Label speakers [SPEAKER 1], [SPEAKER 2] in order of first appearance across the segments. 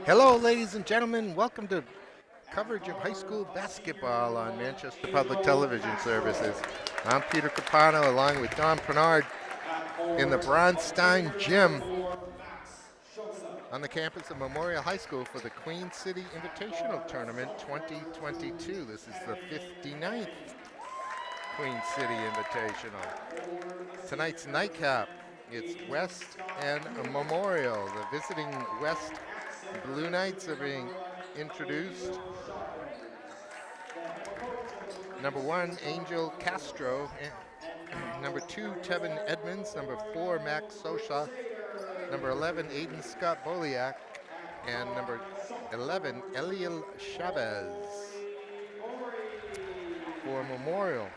[SPEAKER 1] Hello, ladies and gentlemen. Welcome to coverage of high school basketball on Manchester Public Television Services. I'm Peter Capano along with Don Pernard in the Bronstein Gym on the campus of Memorial High School for the Queen City Invitational Tournament 2022. This is the 59th Queen City Invitational. Tonight's nightcap, it's West and Memorial. The visiting West Blue Knights are being introduced. Number 1, Angel Castro. Number 2, Tevin Edmonds. Number 4, Max Socha. Number 11, Aiden Scott Boliak. And number 11, Eliel Chavez. For Memorial,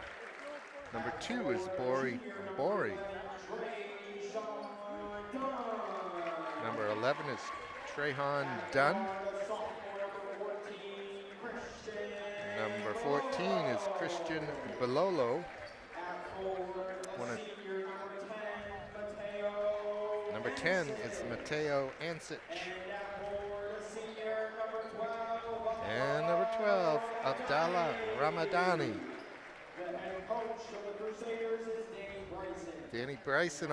[SPEAKER 1] number 2 is Bori. Number 11 is Trehan Dunn. Number 14 is Christian Bilolo. Number 10 is Mateo Ansich. And number 12, Abdallah Ramadani. Danny Bryson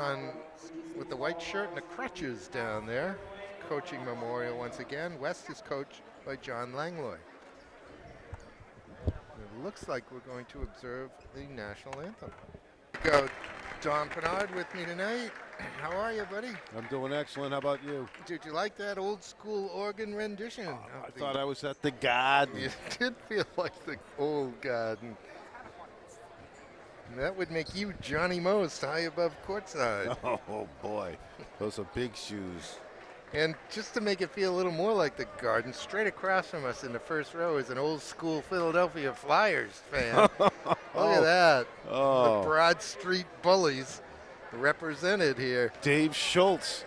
[SPEAKER 1] with the white shirt and the crutches down there, coaching Memorial once again. West is coached by John Langlois. It looks like we're going to observe the national anthem. Go, Don Pernard with me tonight. How are you, buddy?
[SPEAKER 2] I'm doing excellent. How about you?
[SPEAKER 1] Did you like that old school organ rendition?
[SPEAKER 2] I thought I was at the Garden.
[SPEAKER 1] It did feel like the old Garden. That would make you Johnny Most high above courtside.
[SPEAKER 2] Oh boy, those are big shoes.
[SPEAKER 1] And just to make it feel a little more like the Garden, straight across from us in the first row is an old school Philadelphia Flyers fan. Look at that.
[SPEAKER 2] Oh.
[SPEAKER 1] The Broad Street Bullies represented here.
[SPEAKER 2] Dave Schultz.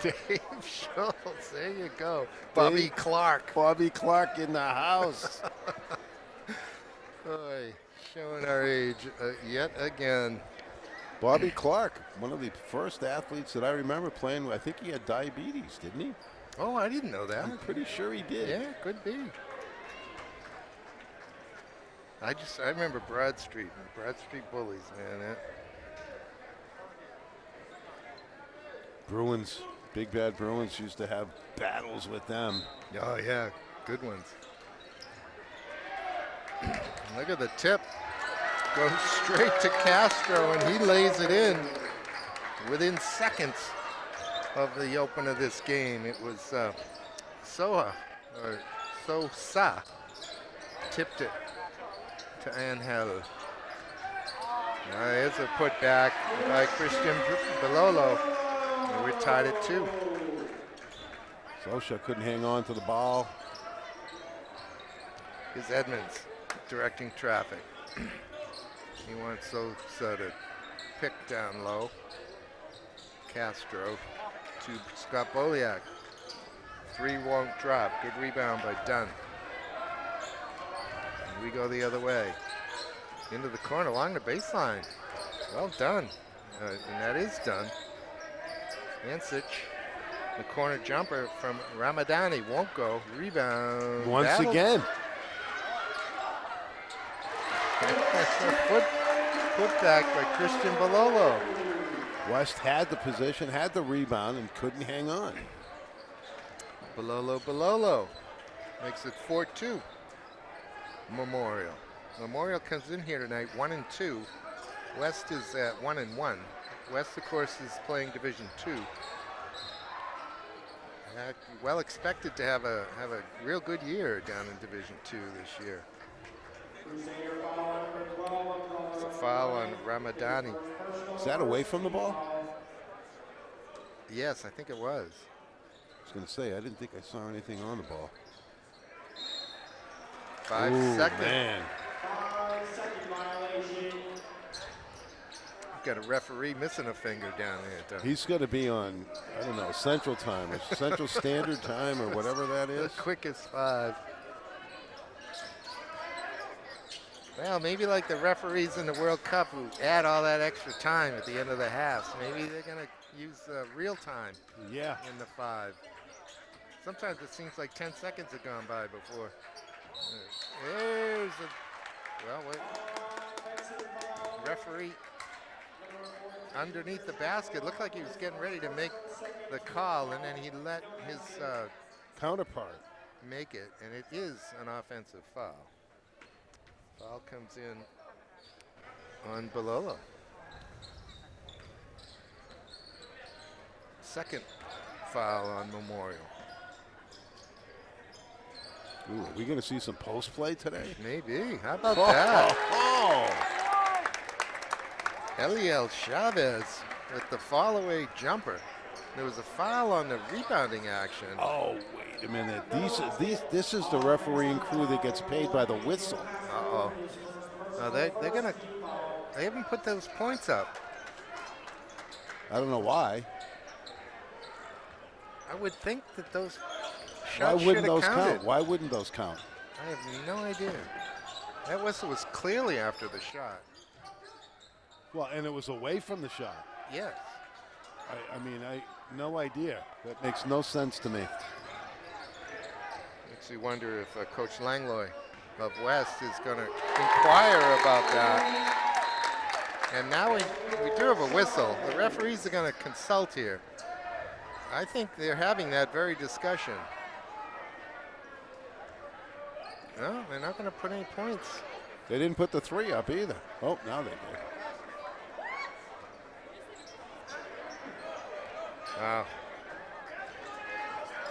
[SPEAKER 1] Dave Schultz, there you go. Bobby Clark.
[SPEAKER 2] Bobby Clark in the house.
[SPEAKER 1] Boy, showing our age yet again.
[SPEAKER 2] Bobby Clark, one of the first athletes that I remember playing. I think he had diabetes, didn't he?
[SPEAKER 1] Oh, I didn't know that.
[SPEAKER 2] I'm pretty sure he did.
[SPEAKER 1] Yeah, could be. I remember Broad Street Bullies, man.
[SPEAKER 2] Bruins, Big Bad Bruins used to have battles with them.
[SPEAKER 1] Oh yeah, good ones. Look at the tip. Goes straight to Castro, and he lays it in within seconds of the open of this game. It was Sosa tipped it to Angel. Here's a putback by Christian Bilolo. And we're tied at 2.
[SPEAKER 2] Socha couldn't hang on to the ball.
[SPEAKER 1] Here's Edmonds directing traffic. He wants Sosa to pick down low. Castro to Scott Boliak. 3 won't drop. Good rebound by Dunn. And we go the other way. Into the corner along the baseline. Well done. And that is done. Ansich, the corner jumper from Ramadani won't go. Rebound.
[SPEAKER 2] Once again.
[SPEAKER 1] Put back by Christian Bilolo.
[SPEAKER 2] West had the position, had the rebound, and couldn't hang on.
[SPEAKER 1] Bilolo makes it 4-2. Memorial comes in here tonight 1-2. West is at 1-1. West, of course, is playing Division II. Well expected to have a real good year down in Division II this year. It's a foul on Ramadani.
[SPEAKER 2] Is that away from the ball?
[SPEAKER 1] Yes, I think it was.
[SPEAKER 2] I was going to say, I didn't think I saw anything on the ball.
[SPEAKER 1] 5 seconds.
[SPEAKER 2] Man.
[SPEAKER 1] Got a referee missing a finger down there.
[SPEAKER 2] He's going to be on, I don't know, Central Time or Central Standard Time or whatever that is.
[SPEAKER 1] The quickest 5. Well, maybe like the referees in the World Cup who add all that extra time at the end of the halves. Maybe they're going to use real time
[SPEAKER 2] in
[SPEAKER 1] the 5. Sometimes it seems like 10 seconds have gone by before. There's a, well, wait. Referee underneath the basket. Looked like he was getting ready to make the call, and then he let his
[SPEAKER 2] Counterpart.
[SPEAKER 1] make it, and it is an offensive foul. Foul comes in on Balolo. Second foul on Memorial.
[SPEAKER 2] Ooh, are we going to see some post play today?
[SPEAKER 1] Maybe. How about that?
[SPEAKER 2] Oh,
[SPEAKER 1] Eliel Chavez with the fall away jumper. There was a foul on the rebounding action.
[SPEAKER 2] oh, wait a minute. This is the refereeing crew that gets paid by the whistle.
[SPEAKER 1] Uh-oh. No, they haven't put those points up.
[SPEAKER 2] I don't know why.
[SPEAKER 1] I would think that those
[SPEAKER 2] Why
[SPEAKER 1] shots should
[SPEAKER 2] wouldn't
[SPEAKER 1] have
[SPEAKER 2] those
[SPEAKER 1] counted.
[SPEAKER 2] count? Why wouldn't those count?
[SPEAKER 1] I have no idea. That whistle was clearly after the shot.
[SPEAKER 2] Well, and it was away from the shot.
[SPEAKER 1] Yes.
[SPEAKER 2] I mean, no idea. That makes no sense to me.
[SPEAKER 1] Makes you wonder if Coach Langlois of West is going to inquire about that. And now we do have a whistle. The referees are going to consult here. I think they're having that very discussion. No, they're not going to put any points.
[SPEAKER 2] They didn't put the 3 up either. Oh, now they did.
[SPEAKER 1] Wow.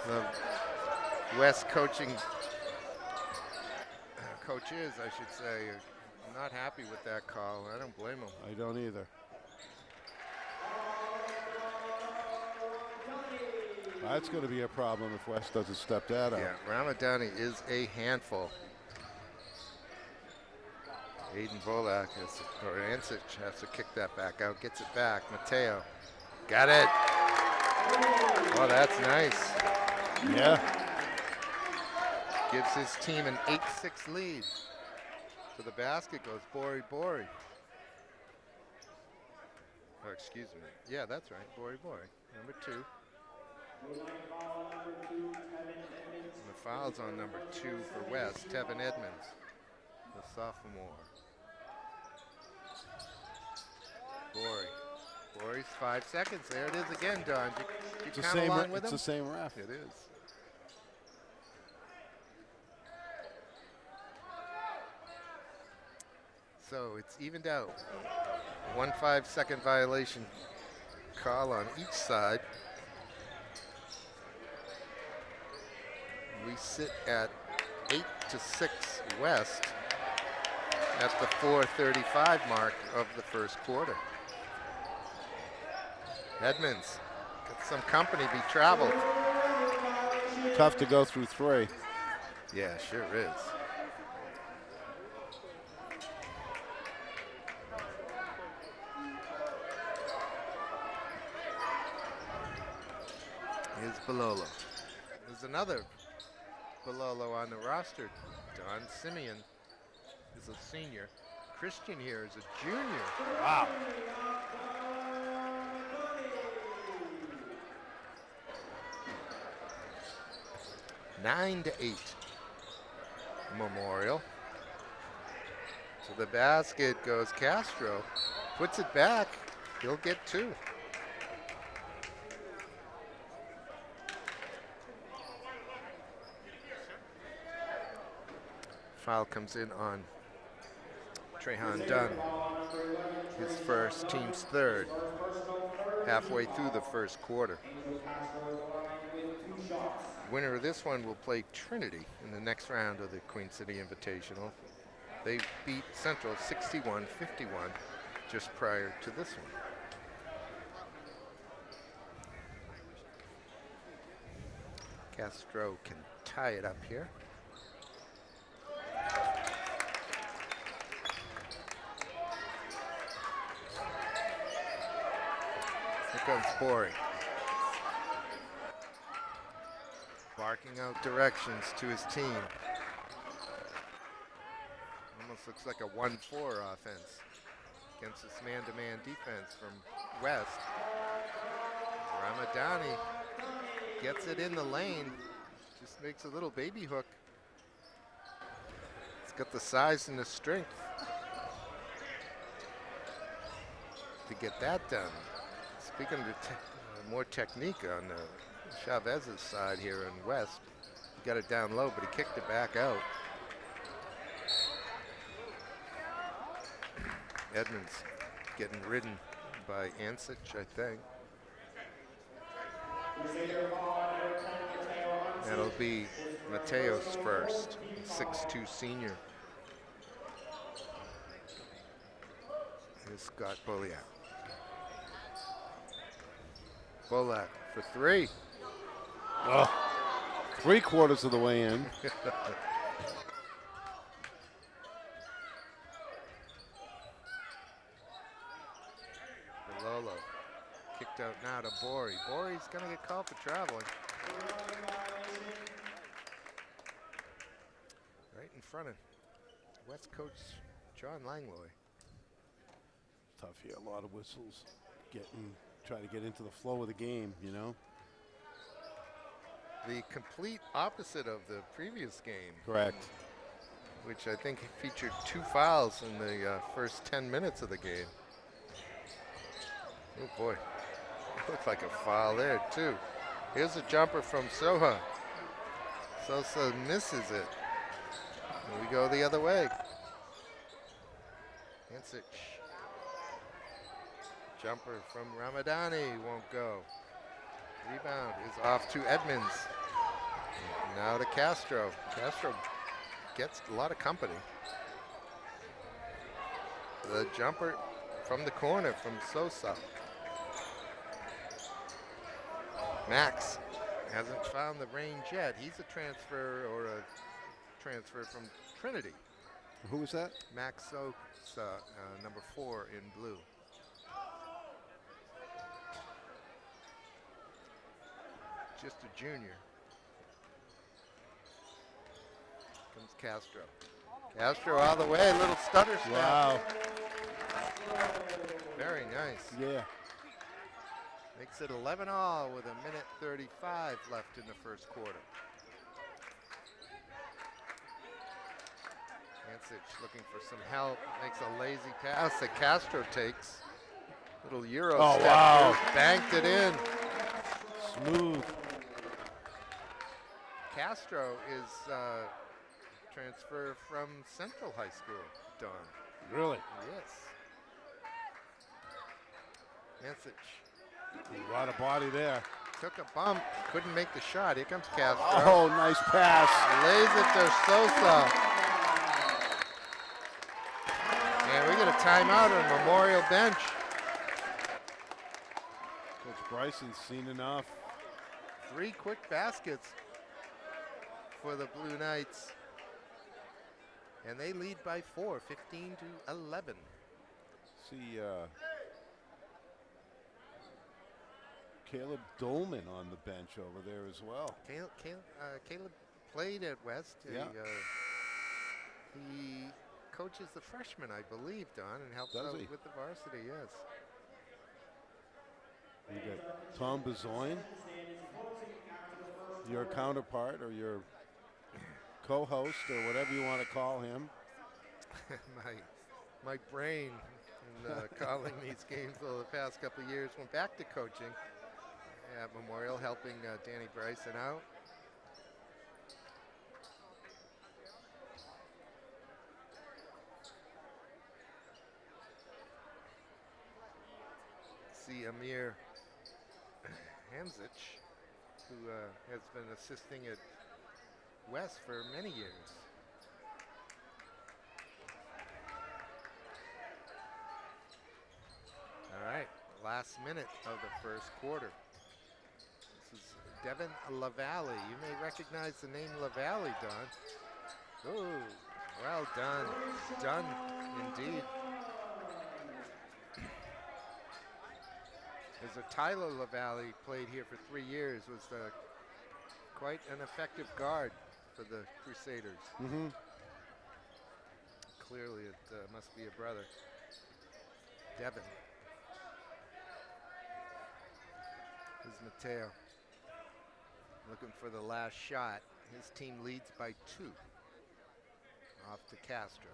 [SPEAKER 1] The West coaching coaches, I should say, are not happy with that call. I don't blame them.
[SPEAKER 2] I don't either. That's going to be a problem if West doesn't step that up.
[SPEAKER 1] Yeah, Ramadani is a handful. Aiden Volak or Ansich has to kick that back out, gets it back. Mateo, got it. Oh, that's nice.
[SPEAKER 2] Yeah.
[SPEAKER 1] Gives his team an 8-6 lead. To the basket goes Bori Bori. Oh, excuse me. Yeah, that's right, Bori Bori, number 2. And the foul's on number 2 for West, Tevin Edmonds, the sophomore. Bori's 5 seconds. There it is again, Don. Did you count along with him?
[SPEAKER 2] It's the same ref.
[SPEAKER 1] It is. So it's evened out. 1 5-second violation call on each side. We sit at 8-6 West at the 4:35 mark of the first quarter. Edmonds got some company, be traveled.
[SPEAKER 2] Tough to go through 3.
[SPEAKER 1] Yeah, sure is. Here's Balolo. There's another Balolo on the roster. Don Simeon is a senior. Christian here is a junior.
[SPEAKER 2] Wow.
[SPEAKER 1] Nine to 8. Memorial. To the basket goes Castro. Puts it back. He'll get 2. Foul comes in on Trahan Dunn. His first, team's 3rd. Halfway through the first quarter. Winner of this one will play Trinity in the next round of the Queen City Invitational. They beat Central 61-51 just prior to this one. Castro can tie it up here. Here comes Bori. Barking out directions to his team. Almost looks like a 1-4 offense against this man-to-man defense from West. Ramadani gets it in the lane. Just makes a little baby hook. It's got the size and the strength to get that done. Speaking of more technique on Chavez's side here in West, he got it down low, but he kicked it back out. Edmonds getting ridden by Ansich, I think. That'll be Mateo's first, 6'2" senior. Here's Scott Boliak. Bolak for three.
[SPEAKER 2] Oh, 3/4 of the way in.
[SPEAKER 1] Lolo kicked out now to Bori. Bori's going to get called for traveling. Right in front of West coach John Langlois.
[SPEAKER 2] Tough here, a lot of whistles. Try to get into the flow of the game, you know?
[SPEAKER 1] The complete opposite of the previous game.
[SPEAKER 2] Correct.
[SPEAKER 1] Which I think featured 2 fouls in the first 10 minutes of the game. Oh boy, looked like a foul there too. Here's a jumper from Soha. Sosa misses it. And we go the other way. Ansich. Jumper from Ramadani won't go. Rebound is off to Edmonds. Now to Castro. Castro gets a lot of company. The jumper from the corner from Sosa. Max hasn't found the range yet. He's a transfer from Trinity.
[SPEAKER 2] Who was that?
[SPEAKER 1] Max Sosa, number 4 in blue. Just a junior. Comes Castro. Castro all the way, little stutter snap.
[SPEAKER 2] Wow.
[SPEAKER 1] Very nice.
[SPEAKER 2] Yeah.
[SPEAKER 1] Makes it 11-all with 1:35 left in the first quarter. Ansich looking for some help. Makes a lazy pass that Castro takes. Little Euro step.
[SPEAKER 2] Wow.
[SPEAKER 1] Banked it in.
[SPEAKER 2] Smooth.
[SPEAKER 1] Castro is transfer from Central High School, Don.
[SPEAKER 2] Really?
[SPEAKER 1] Yes. Ansich.
[SPEAKER 2] A lot of body there.
[SPEAKER 1] Took a bump, couldn't make the shot. Here comes Castro.
[SPEAKER 2] Oh, nice pass.
[SPEAKER 1] Lays it to Sosa. And we get a timeout on Memorial bench.
[SPEAKER 2] Coach Bryson's seen enough.
[SPEAKER 1] 3 quick baskets for the Blue Knights. And they lead by 4, 15-11.
[SPEAKER 2] See Caleb Dolman on the bench over there as well.
[SPEAKER 1] Caleb played at West.
[SPEAKER 2] Yeah.
[SPEAKER 1] He coaches the freshmen, I believe, Don, and helps
[SPEAKER 2] Does
[SPEAKER 1] out
[SPEAKER 2] he?
[SPEAKER 1] with the varsity, yes.
[SPEAKER 2] You got Tom Bezoin, your counterpart or your co-host or whatever you want to call him.
[SPEAKER 1] my brain in calling these games over the past couple of years went back to coaching at Memorial, helping Danny Bryson out. See Amir Hamzich, who has been assisting at West for many years. All right, last minute of the first quarter. This is Devin LaValle. You may recognize the name LaValle, Don. Ooh, well done. Done, indeed. There's a Tyler LaValle, played here for 3 years, was quite an effective guard for the Crusaders.
[SPEAKER 2] Mm-hmm.
[SPEAKER 1] Clearly it must be a brother. Devin. Here's Mateo. looking for the last shot. His team leads by 2. Off to Castro.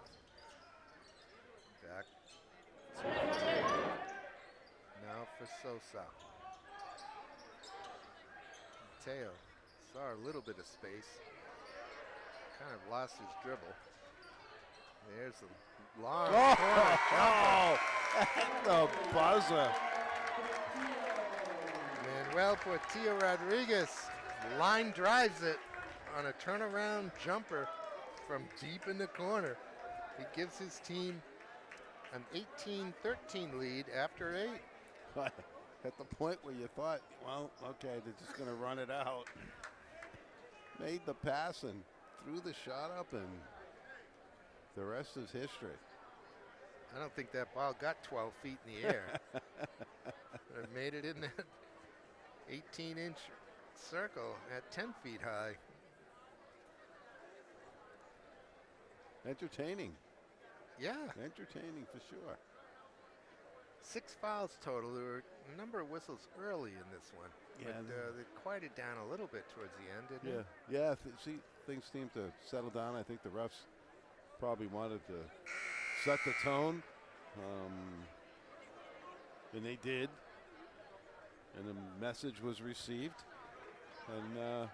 [SPEAKER 1] Back. Now for Sosa. Mateo saw a little bit of space. Kind of lost his dribble. There's a long corner jumper.
[SPEAKER 2] The buzzer.
[SPEAKER 1] Manuel Portillo Rodriguez line drives it on a turnaround jumper from deep in the corner. He gives his team an 18-13 lead after 8.
[SPEAKER 2] At the point where you thought, well, okay, they're just going to run it out. Made the pass and threw the shot up, and the rest is history.
[SPEAKER 1] I don't think that ball got 12 feet in the air. It made it in that 18-inch circle at 10 feet high.
[SPEAKER 2] Entertaining.
[SPEAKER 1] Yeah.
[SPEAKER 2] Entertaining for sure.
[SPEAKER 1] 6 fouls total. There were a number of whistles early in this one.
[SPEAKER 2] Yeah,
[SPEAKER 1] but they quieted down a little bit towards the end, didn't it?
[SPEAKER 2] Yeah. See, things seem to settle down. I think the refs probably wanted to set the tone, and they did. And the message was received, and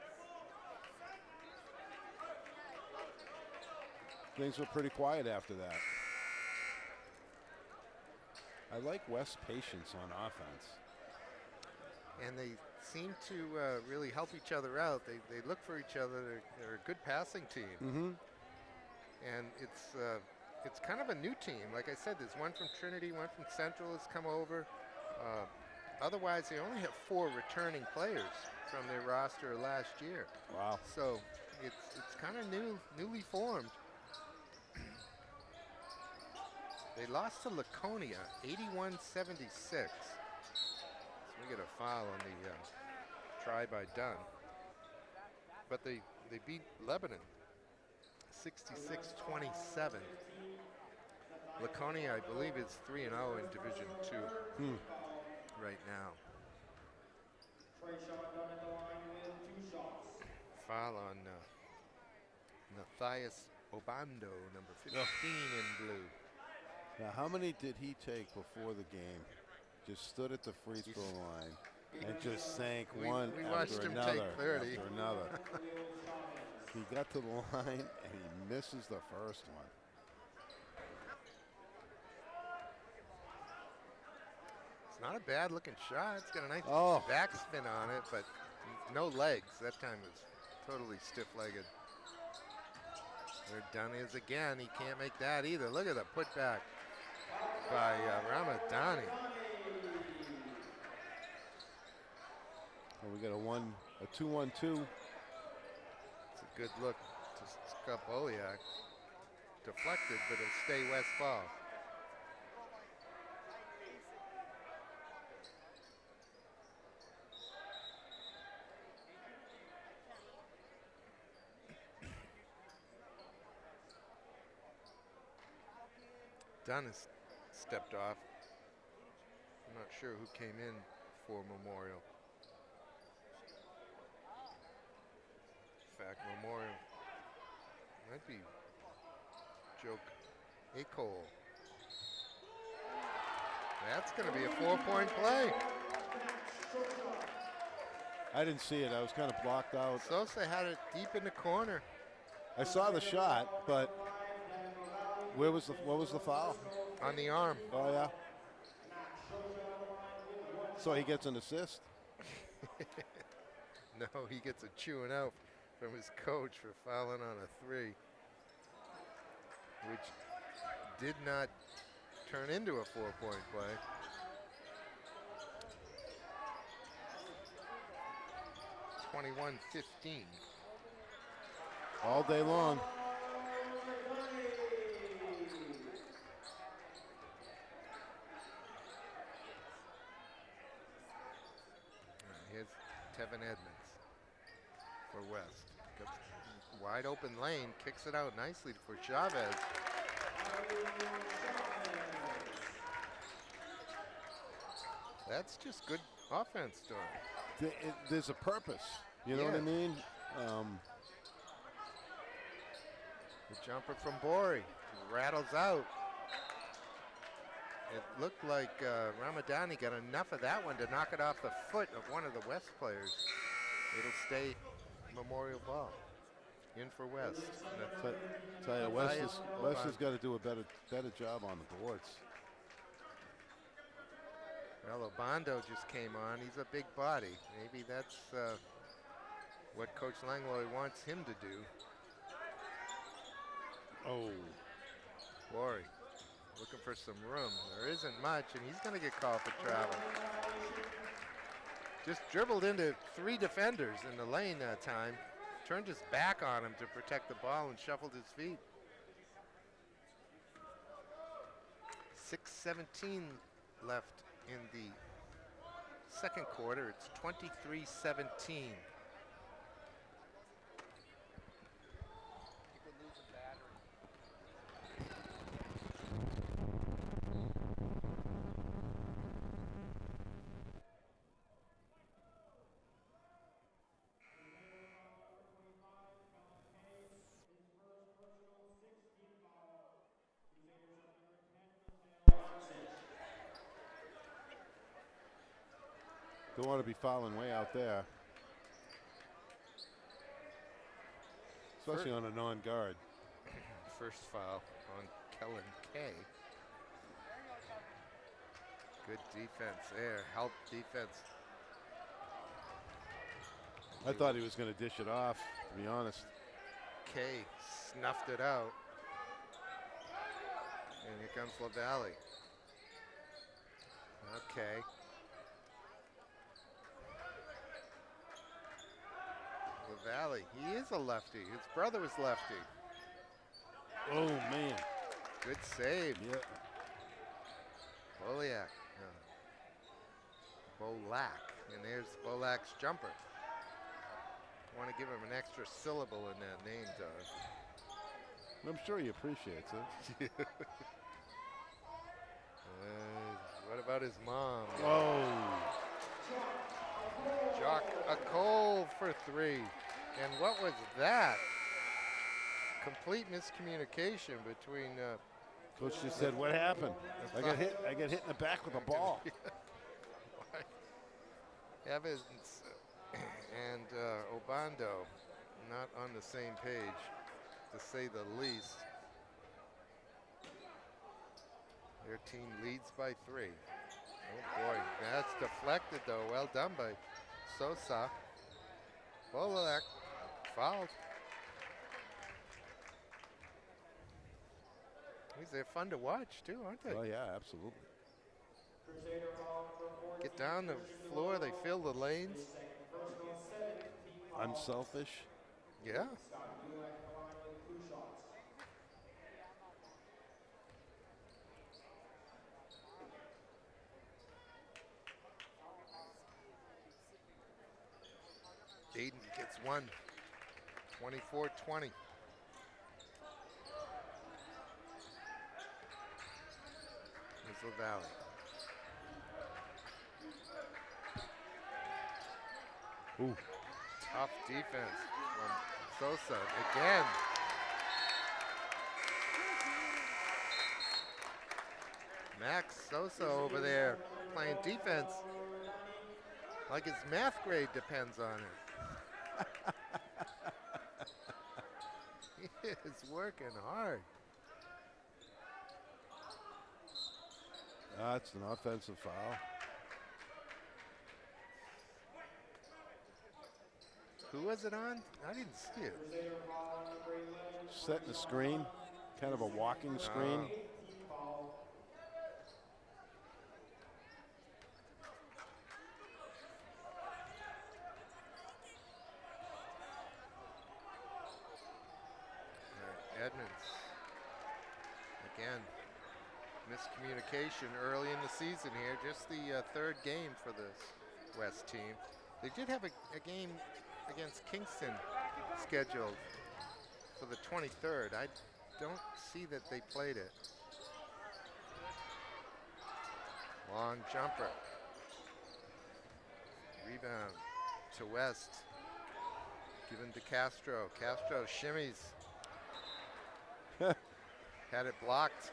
[SPEAKER 2] things were pretty quiet after that. I like West's patience on offense.
[SPEAKER 1] And they seem to really help each other out. They look for each other. They're a good passing team.
[SPEAKER 2] Mm-hmm.
[SPEAKER 1] And it's kind of a new team. Like I said, there's one from Trinity, one from Central has come over. Otherwise, they only have 4 returning players from their roster last year.
[SPEAKER 2] Wow.
[SPEAKER 1] So it's kind of newly formed. They lost to Laconia, 81-76. So we get a foul on the try by Dunn. But they beat Lebanon, 66-27. Laconia, I believe, is 3-0 in Division II right now. Foul on Matthias Obando, number 15 in blue.
[SPEAKER 2] Now, how many did he take before the game? Just stood at the free throw line and just sank one
[SPEAKER 1] we
[SPEAKER 2] after
[SPEAKER 1] watched him
[SPEAKER 2] another
[SPEAKER 1] take 30.
[SPEAKER 2] after another. He got to the line and he misses the first one.
[SPEAKER 1] It's not a bad looking shot. It's got a nice backspin on it, but no legs. That time it was totally stiff-legged. There Dunn is again. He can't make that either. Look at the putback by Ramadani.
[SPEAKER 2] Well, we got a 2-1-2.
[SPEAKER 1] It's a good look to Skopoliak. Deflected, but it'll stay West ball. Dunn has stepped off. I'm not sure who came in for Memorial. In fact, Memorial might be Joe Acole. That's going to be a 4-point play.
[SPEAKER 2] I didn't see it. I was kind of blocked out.
[SPEAKER 1] Sosa had it deep in the corner.
[SPEAKER 2] I saw the shot, but what was the foul?
[SPEAKER 1] On the arm.
[SPEAKER 2] Oh, yeah. So he gets an assist?
[SPEAKER 1] No, he gets a chewing out from his coach for fouling on a 3, which did not turn into a 4-point play. (21-15).
[SPEAKER 2] All day long.
[SPEAKER 1] Here's Tevin Edmonds for West. Gets wide open lane, kicks it out nicely for Chavez. That's just good offense, Don.
[SPEAKER 2] There's a purpose. You know what I mean?
[SPEAKER 1] The jumper from Bori rattles out. It looked like Ramadani got enough of that one to knock it off the foot of one of the West players. It'll stay Memorial ball. In for West.
[SPEAKER 2] Tell you, West has got to do a better job on the boards.
[SPEAKER 1] Well, Obando just came on. He's a big body. Maybe that's what Coach Langlois wants him to do.
[SPEAKER 2] Oh.
[SPEAKER 1] Bori looking for some room. There isn't much, and he's going to get called for travel. Just dribbled into 3 defenders in the lane that time. Turned his back on him to protect the ball and shuffled his feet. 6:17 left in the second quarter. It's 23-17.
[SPEAKER 2] Don't want to be fouling way out there. Especially on a non-guard.
[SPEAKER 1] First foul on Kellen Kay. Good defense there. Help defense.
[SPEAKER 2] I thought he was going to dish it off, to be honest.
[SPEAKER 1] Kay snuffed it out. And here comes LaValle. Okay. LaValle, he is a lefty. His brother was lefty.
[SPEAKER 2] Oh, man.
[SPEAKER 1] Good save.
[SPEAKER 2] Yeah.
[SPEAKER 1] Bolak. Bolak. And there's Bolak's jumper. I want to give him an extra syllable in that name, Doug.
[SPEAKER 2] I'm sure he appreciates it.
[SPEAKER 1] What about his mom?
[SPEAKER 2] Oh.
[SPEAKER 1] Jock a Cole for 3. And what was that? Complete miscommunication between.
[SPEAKER 2] Coach just said, "What happened?" I got hit in the back with a ball.
[SPEAKER 1] Evans and Obando not on the same page, to say the least. Their team leads by 3. Oh boy, that's deflected though. Well done by Sosa. Bolak fouled. They're fun to watch too, aren't they?
[SPEAKER 2] Oh yeah, absolutely.
[SPEAKER 1] Get down the floor, they fill the lanes.
[SPEAKER 2] Unselfish.
[SPEAKER 1] Yeah. Aiden gets one. 24-20. Here's LaValle.
[SPEAKER 2] Ooh.
[SPEAKER 1] Tough defense from Sosa again. Max Sosa over there playing defense like his math grade depends on it. He is working hard.
[SPEAKER 2] That's an offensive foul.
[SPEAKER 1] Who was it on? I didn't see it.
[SPEAKER 2] Setting the screen, kind of a walking screen.
[SPEAKER 1] Edmonds. Again, miscommunication early in the season here. Just the third game for this West team. They did have a game against Kingston scheduled for the 23rd. I don't see that they played it. Long jumper. Rebound to West. Given to Castro. Castro shimmies. Had it blocked.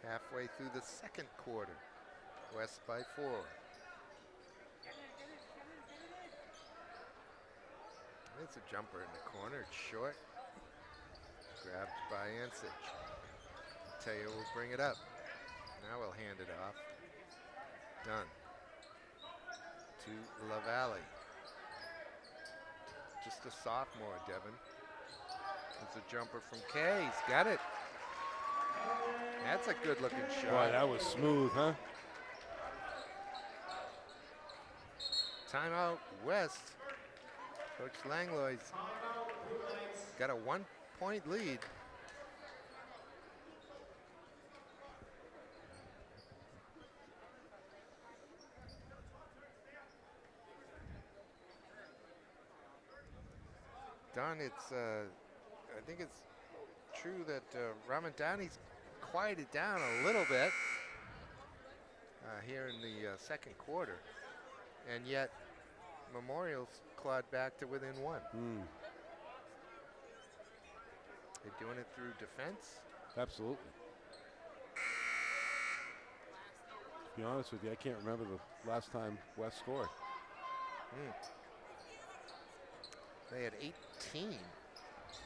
[SPEAKER 1] Halfway through the second quarter. West by 4. It's a jumper in the corner. It's short. Grabbed by Ansich. Teo will bring it up. Now we'll hand it off. Done. To LaValle. Just a sophomore, Devin. It's a jumper from Kay. He's got it. That's a good looking shot.
[SPEAKER 2] Boy, that was smooth, huh?
[SPEAKER 1] Timeout West. Coach Langlois got a 1-point lead. Don, it's I think it's true that Ramadani's quieted down a little bit here in the second quarter, and yet Memorial's clawed back to within 1. They're doing it through defense.
[SPEAKER 2] Absolutely. To be honest with you, I can't remember the last time West scored.
[SPEAKER 1] They had 18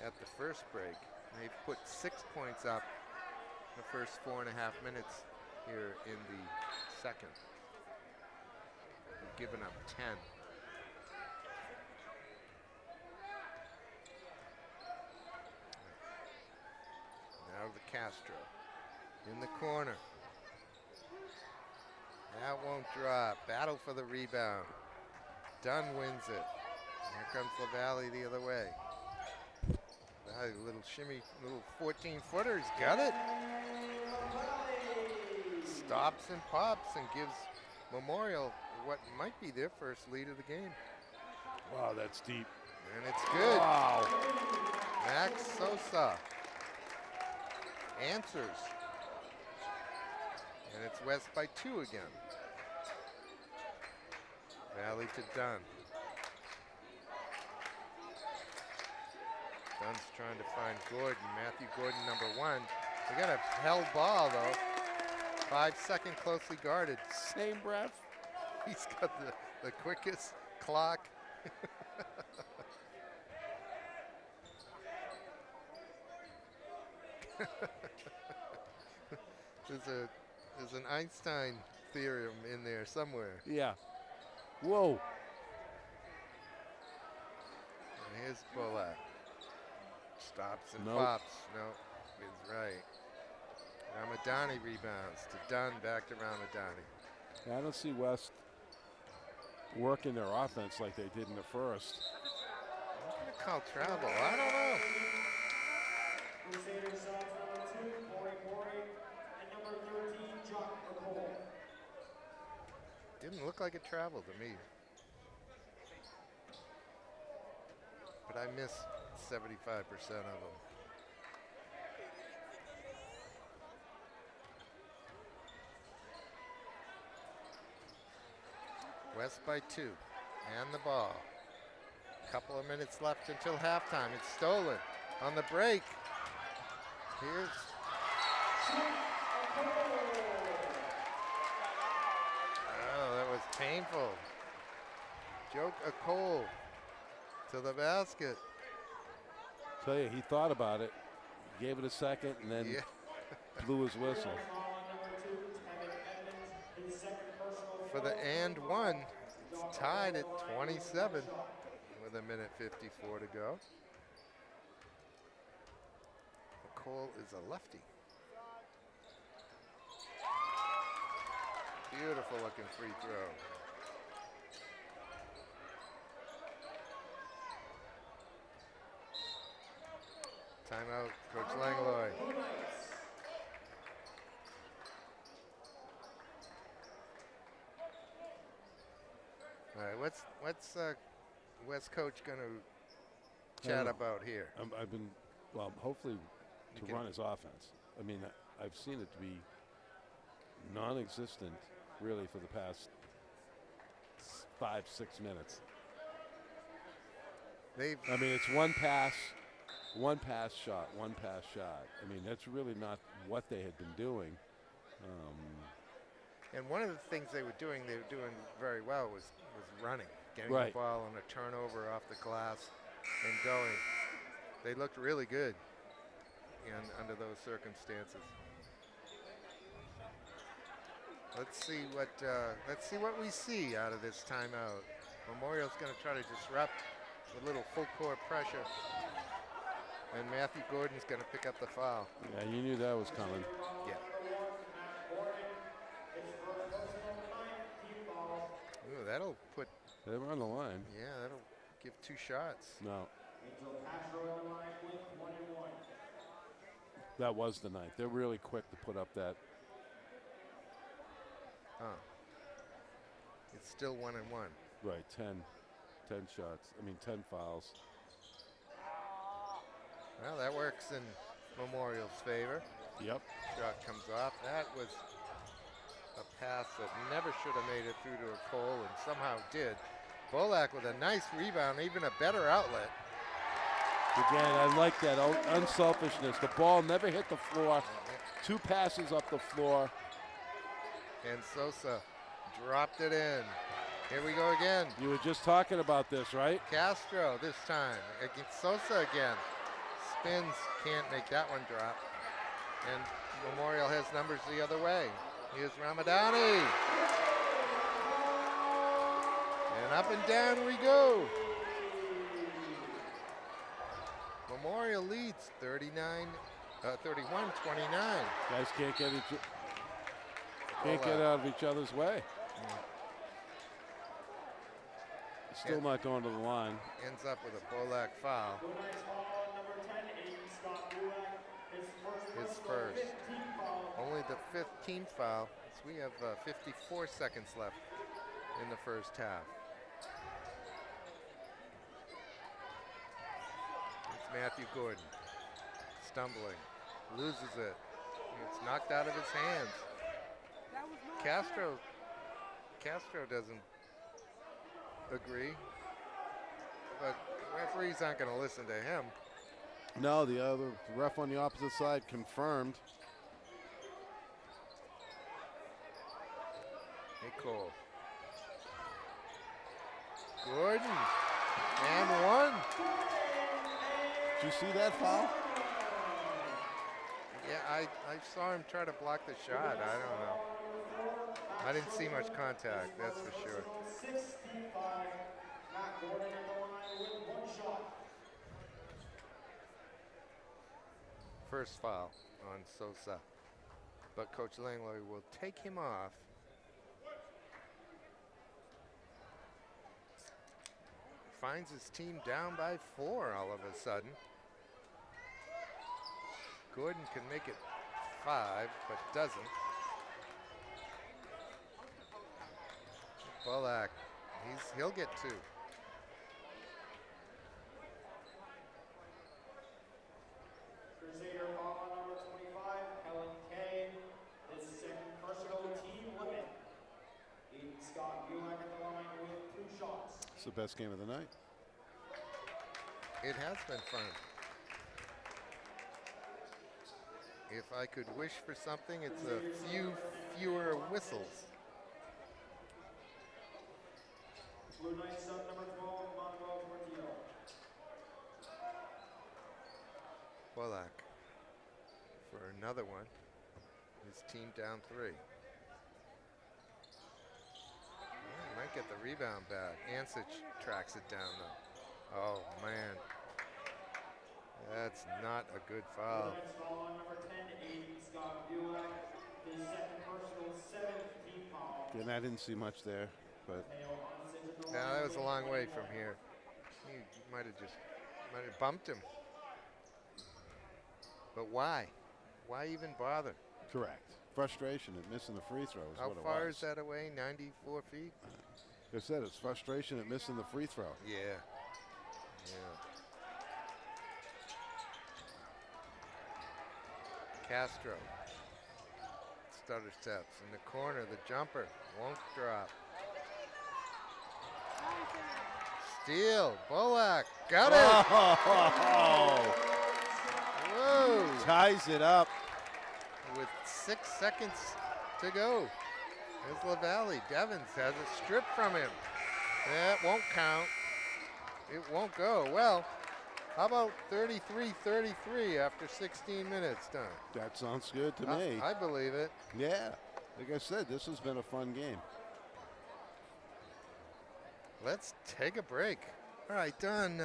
[SPEAKER 1] at the first break. They've put 6 points up the first 4.5 minutes here in the second. They've given up 10. Now to Castro in the corner. That won't drop. Battle for the rebound. Dunn wins it. Here comes LaValle the other way. A little shimmy, little 14-footer. He's got it. Stops and pops and gives Memorial what might be their first lead of the game.
[SPEAKER 2] Wow, that's deep.
[SPEAKER 1] And it's good.
[SPEAKER 2] Wow.
[SPEAKER 1] Max Sosa answers. And it's West by 2 again. Valley to Dunn. Dunn's trying to find Gordon. Matthew Gordon, number 1. They got a held ball, though. 5 second closely guarded.
[SPEAKER 2] Same breath.
[SPEAKER 1] He's got the quickest clock. There's an Einstein theorem in there somewhere.
[SPEAKER 2] Yeah. Whoa.
[SPEAKER 1] And here's Bullock. Stops and
[SPEAKER 2] Nope.
[SPEAKER 1] pops. No, he's right. Ramadani rebounds to Dunn, back to Ramadani.
[SPEAKER 2] Yeah, I don't see West working their offense like they did in the first.
[SPEAKER 1] I'm going to call travel. I don't know.
[SPEAKER 3] Crusaders number 2, Corey, and number 13, John McCall.
[SPEAKER 1] Didn't look like it traveled to me. But I miss 75% of them. West by 2, and the ball. Couple of minutes left until halftime. It's stolen on the break. Here's that was painful. Joke Cole to the basket.
[SPEAKER 2] Tell you, he thought about it, gave it a second, and then blew his whistle.
[SPEAKER 1] For the and one, it's tied at 27 with 1:54 to go. Cole is a lefty. Beautiful looking free throw. Timeout, Coach Langlois. All right, what's West coach going to chat about here?
[SPEAKER 2] I've been, well, hopefully
[SPEAKER 1] You
[SPEAKER 2] to
[SPEAKER 1] can-
[SPEAKER 2] run his offense. I mean, I've seen it to be non-existent, really, for the past 5-6 minutes. I mean, it's one pass shot. I mean, that's really not what they had been doing.
[SPEAKER 1] And one of the things they were doing very well was running, getting
[SPEAKER 2] Right.
[SPEAKER 1] the ball on a turnover off the glass and going. They looked really good under those circumstances. Let's see what we see out of this timeout. Memorial's going to try to disrupt a little full court pressure, and Matthew Gordon's going to pick up the foul.
[SPEAKER 2] Yeah, you knew that was coming.
[SPEAKER 1] Yeah. Ooh, that'll put.
[SPEAKER 2] They were on the line.
[SPEAKER 1] Yeah, that'll give 2 shots.
[SPEAKER 2] No. That was the night. They're really quick to put up that.
[SPEAKER 1] It's still 1-1.
[SPEAKER 2] Right, 10 shots. I mean, 10 fouls.
[SPEAKER 1] Well, that works in Memorial's favor.
[SPEAKER 2] Yep.
[SPEAKER 1] Shot comes off. That was a pass that never should have made it through to a Cole and somehow did. Bolak with a nice rebound, even a better outlet.
[SPEAKER 2] Again, I like that unselfishness. The ball never hit the floor. 2 passes up the floor.
[SPEAKER 1] And Sosa dropped it in. Here we go again.
[SPEAKER 2] You were just talking about this, right?
[SPEAKER 1] Castro this time against Sosa again. Spins, can't make that one drop. And Memorial has numbers the other way. Here's Ramadani. And up and down we go. Memorial leads 31-29.
[SPEAKER 2] Guys can't get out of each other's way. Still not going to the line.
[SPEAKER 1] Ends up with a Bolak foul. His first. Only the 15th foul. So we have 54 seconds left in the first half. It's Matthew Gordon. Stumbling. Loses it. It's knocked out of his hands. Castro doesn't agree, but referees aren't going to listen to him.
[SPEAKER 2] No, the other ref on the opposite side confirmed.
[SPEAKER 1] Hey, Cole. Gordon, and 1.
[SPEAKER 2] Did you see that foul?
[SPEAKER 1] Yeah, I saw him try to block the shot. I don't know. I didn't see much contact, that's for sure. First foul on Sosa, but Coach Langlois will take him off. Finds his team down by 4 all of a sudden. Gordon can make it 5, but doesn't. Bolak, he'll get 2.
[SPEAKER 3] Crusader foul on number 25, Helen Kay. His second personal team limit. Aiden Scott Buick at the line with 2 shots.
[SPEAKER 2] It's the best game of the night.
[SPEAKER 1] It has been fun. If I could wish for something, it's a fewer whistles.
[SPEAKER 3] Blue Knights up number 12, Manuel Portillo.
[SPEAKER 1] Bolak for another one. His team down 3. Well, might get the rebound back. Ansich tracks it down though. Oh man. That's not a good foul.
[SPEAKER 3] Blue Knights foul on number 10, Aiden Scott Buick. His second personal 7th team foul.
[SPEAKER 2] And I didn't see much there, but
[SPEAKER 1] Now that was a long way from here. He might have bumped him. But why? Why even bother?
[SPEAKER 2] correct. Frustration at missing the free throw is
[SPEAKER 1] How
[SPEAKER 2] what it
[SPEAKER 1] far
[SPEAKER 2] was.
[SPEAKER 1] is that away? 94 feet?
[SPEAKER 2] Like I said, it's frustration at missing the free throw.
[SPEAKER 1] Yeah. Yeah. Castro. stutter steps. In the corner, the jumper won't drop. Steal, Bolak, got it!
[SPEAKER 2] Oh,
[SPEAKER 1] Whoa!
[SPEAKER 2] ties it up.
[SPEAKER 1] With 6 seconds to go. There's LaValle. Devins has it stripped from him. That won't count. It won't go. Well, how about 33-33 after 16 minutes done?
[SPEAKER 2] That sounds good to me.
[SPEAKER 1] I believe it.
[SPEAKER 2] Yeah, like I said, this has been a fun game.
[SPEAKER 1] Let's take a break. All right, Don,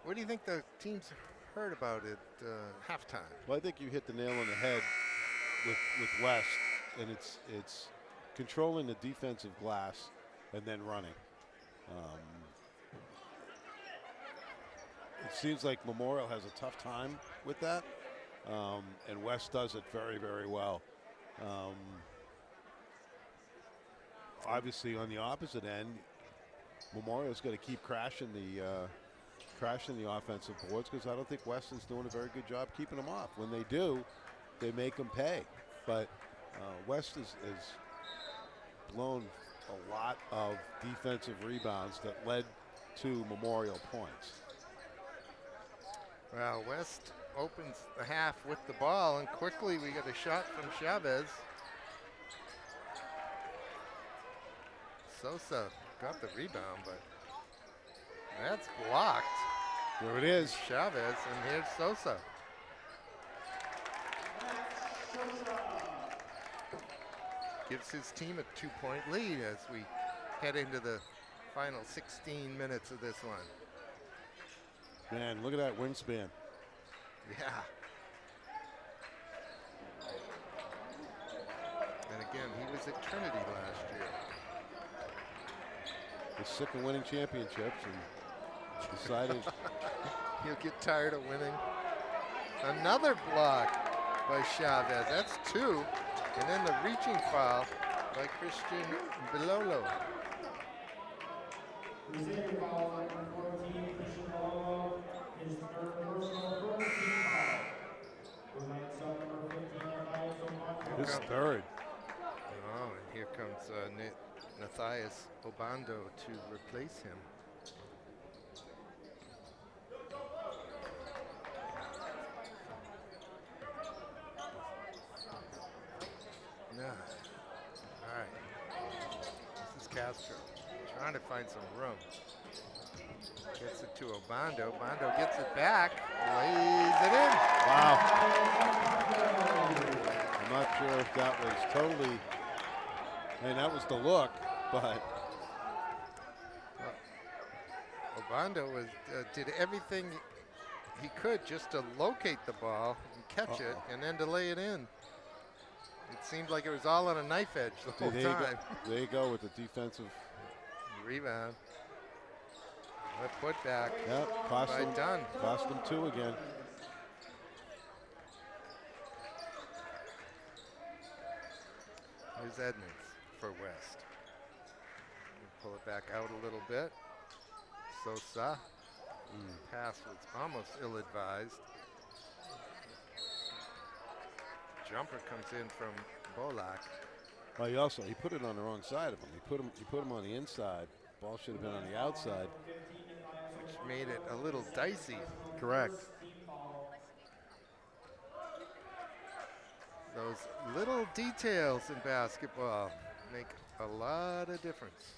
[SPEAKER 1] what do you think the teams heard about it halftime?
[SPEAKER 2] Well, I think you hit the nail on the head with West, and it's controlling the defensive glass and then running. It seems like Memorial has a tough time with that, and West does it very, very well. Obviously, on the opposite end, Memorial's got to keep crashing the offensive boards because I don't think Weston's doing a very good job keeping them off. When they do, they make them pay. But West has blown a lot of defensive rebounds that led to Memorial points.
[SPEAKER 1] Well, West opens the half with the ball, and quickly we get a shot from Chavez. Sosa got the rebound, but that's blocked.
[SPEAKER 2] There it is.
[SPEAKER 1] Chavez, and here's Sosa. Gives his team a 2-point lead as we head into the final 16 minutes of this one.
[SPEAKER 2] Man, look at that wingspan.
[SPEAKER 1] Yeah. And again, he was at Trinity last year.
[SPEAKER 2] Was sick of winning championships and decided
[SPEAKER 1] He'll get tired of winning. Another block by Chavez. That's 2. And then the reaching foul by Christian Bilolo.
[SPEAKER 3] Crusader foul on number 14, Christian Belolo, his third personal first team foul. Reminds number 15, Matthias Obando.
[SPEAKER 2] his third.
[SPEAKER 1] Oh, and here comes Matthias Obando to replace him. No. All right. This is Castro trying to find some room. Gets it to Obando. Obando gets it back, lays it in.
[SPEAKER 2] Wow. I'm not sure if that was totally, that was the look, but
[SPEAKER 1] Obando did everything he could just to locate the ball and catch it, and then to lay it in. It seemed like it was all on a knife edge the whole time.
[SPEAKER 2] There you go with the defensive
[SPEAKER 1] Rebound. A putback.
[SPEAKER 2] Yep, cost
[SPEAKER 1] by
[SPEAKER 2] them,
[SPEAKER 1] Dunn.
[SPEAKER 2] cost them 2 again.
[SPEAKER 1] Here's Edmonds for West. Pull it back out a little bit. Sosa. Pass was almost ill-advised. Jumper comes in from Bolak.
[SPEAKER 2] Well, he put it on the wrong side of him. He put him on the inside. Ball should have been on the outside.
[SPEAKER 1] Which made it a little dicey.
[SPEAKER 2] Correct.
[SPEAKER 1] Those little details in basketball make a lot of difference.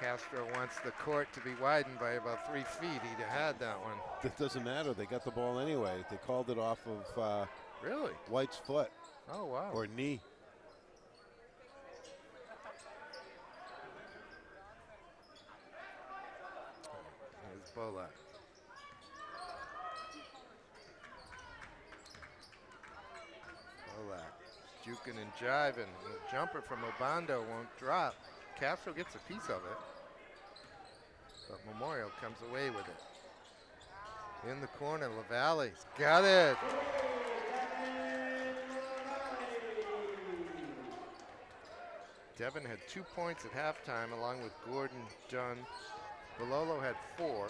[SPEAKER 1] Castro wants the court to be widened by about 3 feet. He'd have had that one.
[SPEAKER 2] It doesn't matter. They got the ball anyway. They called it off of
[SPEAKER 1] Really?
[SPEAKER 2] White's foot
[SPEAKER 1] Oh, wow.
[SPEAKER 2] or knee.
[SPEAKER 1] Here's Bolak. Bolak juking and jiving. The jumper from Obando won't drop. Castro gets a piece of it, but Memorial comes away with it. In the corner, LaValle's got it. Devin had 2 points at halftime along with Gordon Dunn. Bilolo had 4.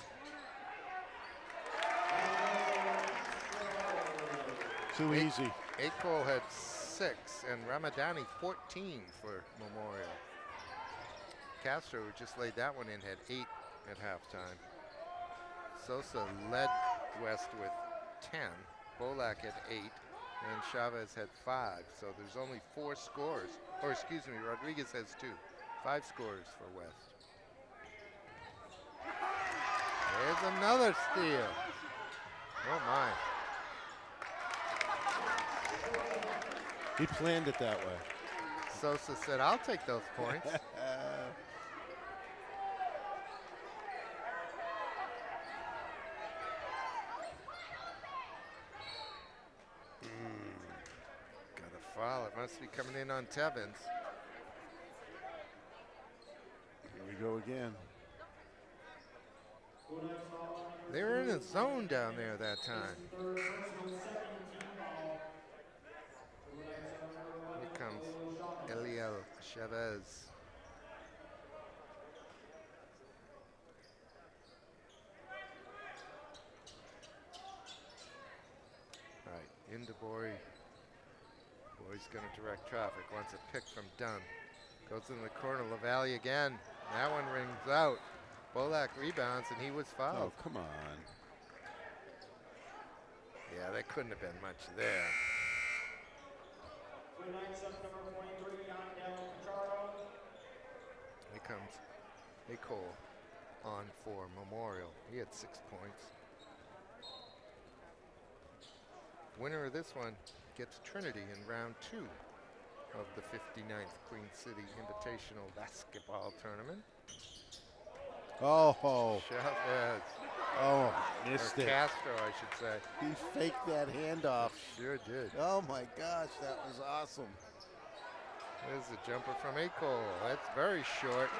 [SPEAKER 2] Too easy.
[SPEAKER 1] Akol had 6 and Ramadani 14 for Memorial. Castro, who just laid that one in, had 8 at halftime. Sosa led West with 10. Bolak had 8, and Chavez had 5. So there's only 4 scores. Or excuse me, Rodriguez has 2. 5 scores for West. There's another steal. Oh my.
[SPEAKER 2] He planned it that way.
[SPEAKER 1] Sosa said, I'll take those points. Got a foul. It must be coming in on Tevins.
[SPEAKER 2] Here we go again.
[SPEAKER 1] They were in a zone down there that time. Here comes Eliel Chavez. All right, into Borey. Borey's going to direct traffic. Wants a pick from Dunn. Goes in the corner. LaValle again. That one rings out. Bolak rebounds, and he was fouled.
[SPEAKER 2] Oh, come on.
[SPEAKER 1] Yeah, there couldn't have been much there. Here comes Akol on for Memorial. He had 6 points. Winner of this one gets Trinity in round 2 of the 59th Queen City Invitational Basketball Tournament.
[SPEAKER 2] Oh,
[SPEAKER 1] Chavez.
[SPEAKER 2] oh, missed
[SPEAKER 1] Or
[SPEAKER 2] it.
[SPEAKER 1] Castro, I should say.
[SPEAKER 2] He faked that handoff.
[SPEAKER 1] Sure did.
[SPEAKER 2] Oh my gosh, that was awesome.
[SPEAKER 1] There's a jumper from Akol. That's very short,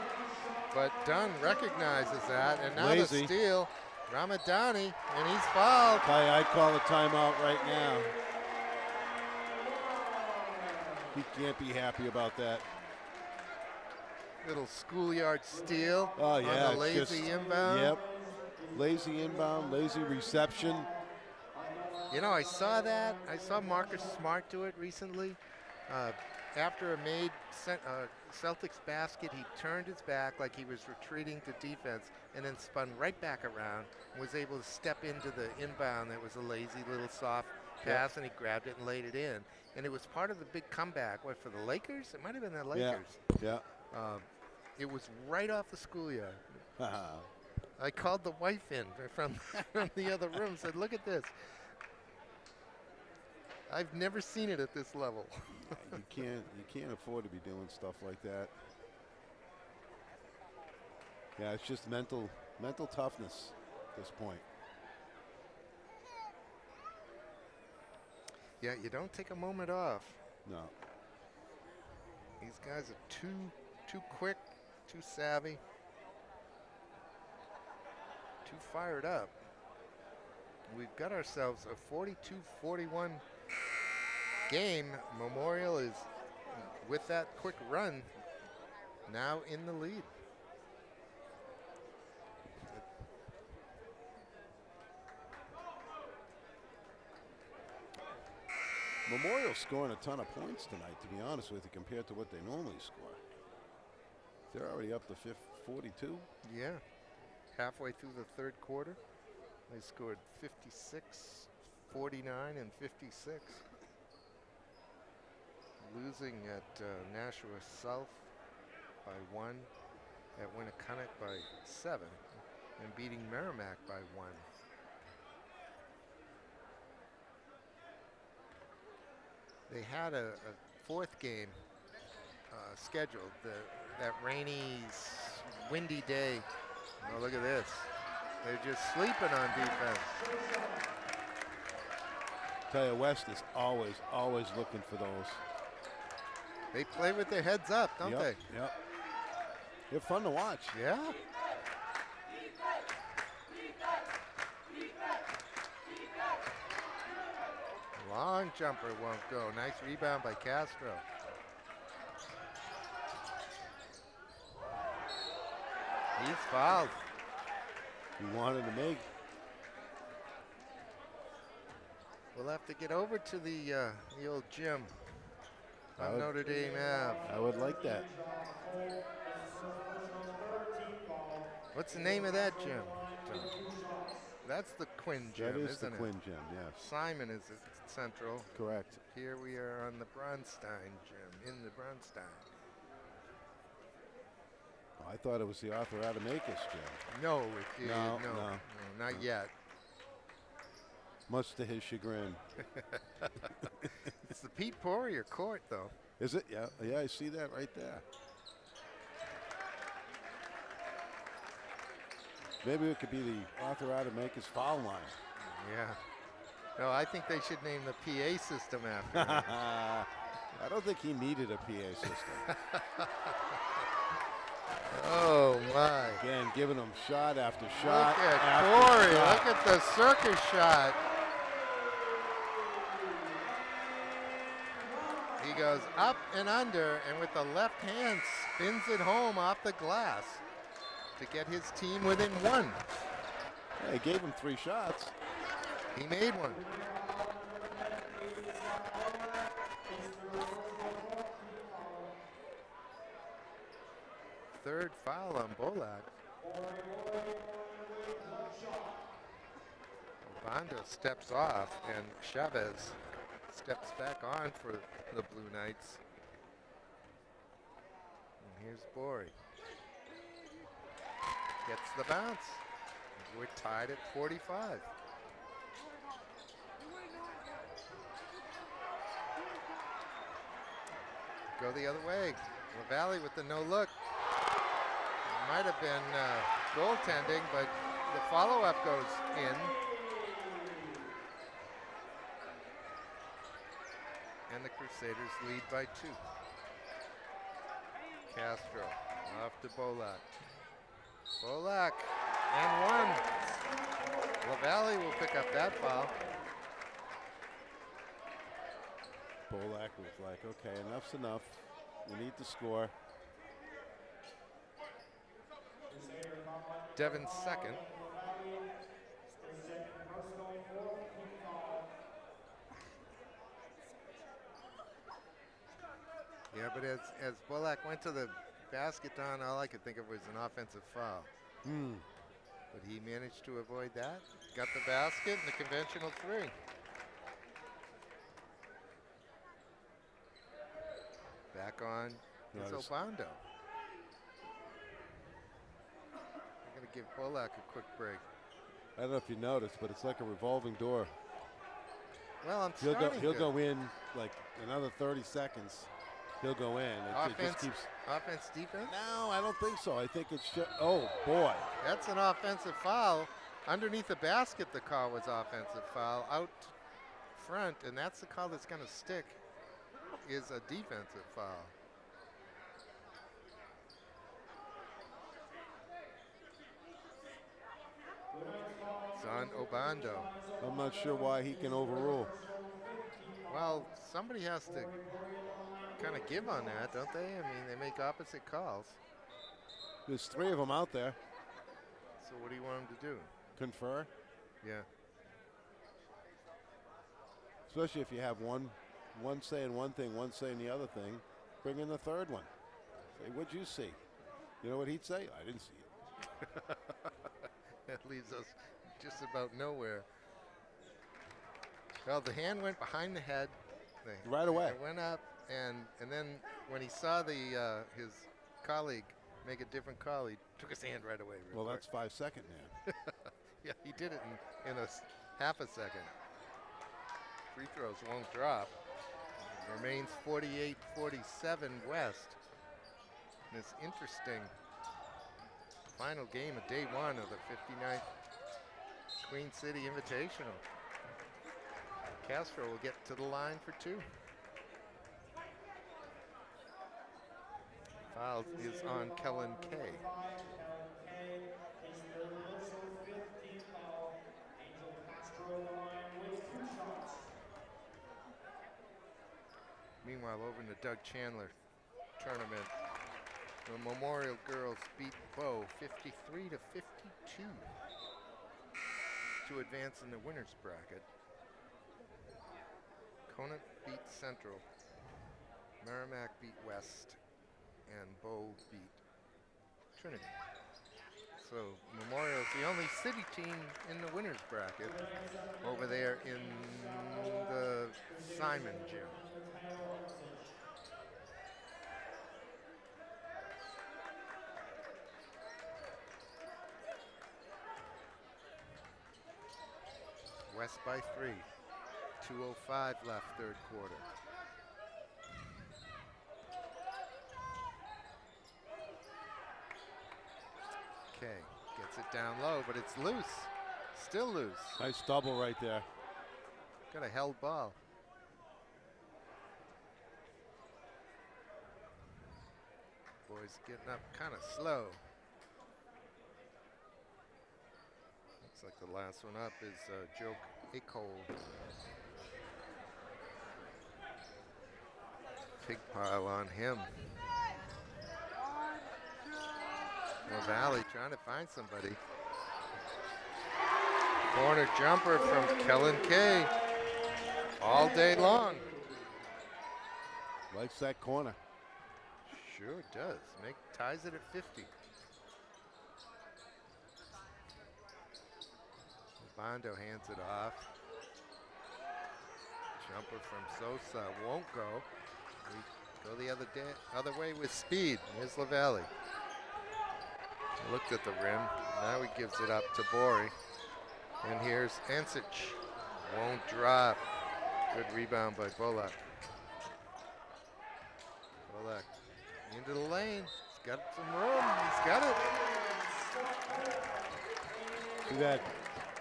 [SPEAKER 1] but Dunn recognizes that, and now
[SPEAKER 2] Lazy.
[SPEAKER 1] the steal. Ramadani, and he's fouled.
[SPEAKER 2] I'd call a timeout right now. He can't be happy about that.
[SPEAKER 1] Little schoolyard steal
[SPEAKER 2] Oh yeah,
[SPEAKER 1] on the lazy
[SPEAKER 2] it's just,
[SPEAKER 1] inbound.
[SPEAKER 2] Yep, lazy inbound, lazy reception.
[SPEAKER 1] You know, I saw that. I saw Marcus Smart do it recently. After a made Celtics basket, he turned his back like he was retreating to defense and then spun right back around and was able to step into the inbound. That was a lazy little soft pass, and he grabbed it and laid it in. And it was part of the big comeback. What, for the Lakers? It might have been the Lakers.
[SPEAKER 2] Yeah.
[SPEAKER 1] It was right off the schoolyard. I called the wife in from the other room and said, look at this. I've never seen it at this level.
[SPEAKER 2] You can't afford to be doing stuff like that. Yeah, it's just mental toughness at this point.
[SPEAKER 1] Yeah, you don't take a moment off.
[SPEAKER 2] No.
[SPEAKER 1] These guys are too quick, too savvy, too fired up. We've got ourselves a 42-41 game. Memorial is, with that quick run, now in the lead.
[SPEAKER 2] Memorial scoring a ton of points tonight, to be honest with you, compared to what they normally score. They're already up to 42.
[SPEAKER 1] Yeah, halfway through the third quarter, they scored 56, 49, and 56. Losing at Nashua South by 1, at Winnicunnet by 7, and beating Merrimack by 1. They had a fourth game scheduled, that rainy, windy day. Oh, look at this. They're just sleeping on defense.
[SPEAKER 2] Tell you, West is always looking for those.
[SPEAKER 1] They play with their heads up, don't they?
[SPEAKER 2] Yep. They're fun to watch.
[SPEAKER 1] Yeah. Long jumper won't go. Nice rebound by Castro. He's fouled.
[SPEAKER 2] He wanted to make.
[SPEAKER 1] We'll have to get over to the old gym on Notre Dame Ave.
[SPEAKER 2] I would like that.
[SPEAKER 1] What's the name of that gym, Tom? That's the Quinn Gym,
[SPEAKER 2] That is
[SPEAKER 1] isn't
[SPEAKER 2] the
[SPEAKER 1] it?
[SPEAKER 2] Quinn Gym, yes.
[SPEAKER 1] Simon is at Central.
[SPEAKER 2] Correct.
[SPEAKER 1] Here we are on the Bronstein Gym, in the Bronstein.
[SPEAKER 2] I thought it was the Arthur Adamakis Gym.
[SPEAKER 1] No,
[SPEAKER 2] No,
[SPEAKER 1] not yet.
[SPEAKER 2] Much to his chagrin.
[SPEAKER 1] It's the Pete Poirier court, though.
[SPEAKER 2] Is it? Yeah, yeah, I see that right there. Maybe it could be the Arthur Adamakis foul line.
[SPEAKER 1] Yeah. No, I think they should name the PA system after him.
[SPEAKER 2] I don't think he needed a PA system.
[SPEAKER 1] Oh, my.
[SPEAKER 2] Again, giving him shot after
[SPEAKER 1] Look
[SPEAKER 2] shot.
[SPEAKER 1] at
[SPEAKER 2] after
[SPEAKER 1] Corey.
[SPEAKER 2] shot.
[SPEAKER 1] Look at the circus shot. He goes up and under, and with the left hand spins it home off the glass to get his team within one.
[SPEAKER 2] Yeah, he gave him 3 shots.
[SPEAKER 1] He made one. Third foul on Bolak. Obando steps off, and Chavez steps back on for the Blue Knights. And here's Borey. Gets the bounce. We're tied at 45. Go the other way. LaValle with the no look. Might have been goaltending, but the follow-up goes in. And the Crusaders lead by 2. Castro off to Bolak. Bolak and 1. LaValle will pick up that foul.
[SPEAKER 2] Bolak was like, okay, enough's enough. We need to score.
[SPEAKER 1] Devin's second. Yeah, but as Bolak went to the basket, Don, all I could think of was an offensive foul. But he managed to avoid that. Got the basket and the conventional 3. Back on is Obando. I'm going to give Bolak a quick break.
[SPEAKER 2] I don't know if you noticed, but it's like a revolving door.
[SPEAKER 1] Well, I'm
[SPEAKER 2] He'll go in like another 30 seconds. He'll go in. It just keeps.
[SPEAKER 1] Offense, defense?
[SPEAKER 2] No, I don't think so. I think it's just. Oh boy.
[SPEAKER 1] That's an offensive foul. Underneath the basket, the call was offensive foul. Out front, and that's the call that's going to stick, is a defensive foul. It's on Obando.
[SPEAKER 2] I'm not sure why he can overrule.
[SPEAKER 1] Well, somebody has to kind of give on that, don't they? I mean, they make opposite calls.
[SPEAKER 2] There's 3 of them out there.
[SPEAKER 1] So what do you want them to do?
[SPEAKER 2] Confer.
[SPEAKER 1] Yeah.
[SPEAKER 2] Especially if you have one saying one thing, one saying the other thing. Bring in the third one. Say, what'd you see? You know what he'd say? I didn't see it.
[SPEAKER 1] That leaves us just about nowhere. Well, the hand went behind the head.
[SPEAKER 2] Right away.
[SPEAKER 1] It went up, and then when he saw his colleague make a different call, he took his hand right away.
[SPEAKER 2] Well, that's 5-second man.
[SPEAKER 1] Yeah, he did it in a half a second. Free throws won't drop. Remains 48-47 West. And it's interesting. Final game of day 1 of the 59th Queen City Invitational. Castro will get to the line for 2. Foul is on Kellen Kay. Meanwhile, over in the Doug Chandler tournament, the Memorial girls beat Bow 53-52 to advance in the winners bracket. Conant beat Central, Merrimack beat West, and Bow beat Trinity. So Memorial's the only city team in the winners bracket over there in the Simon gym. West by 3. 2:05 left, third quarter. Okay, gets it down low, but it's loose. Still loose.
[SPEAKER 2] Nice double right there.
[SPEAKER 1] Got a held ball. Boys getting up kind of slow. Looks like the last one up is Joe Acole. Pig pile on him. Valley trying to find somebody. Corner jumper from Kellen Kay all day long.
[SPEAKER 2] Likes that corner.
[SPEAKER 1] Sure does. Ties it at 50. Bondo hands it off. Jumper from Sosa won't go. We go the other way with speed. Here's LaValle. Looked at the rim. Now he gives it up to Bori. And here's Ansich. Won't drop. Good rebound by Bullock. Bullock into the lane. He's got some room. He's got it.
[SPEAKER 2] See that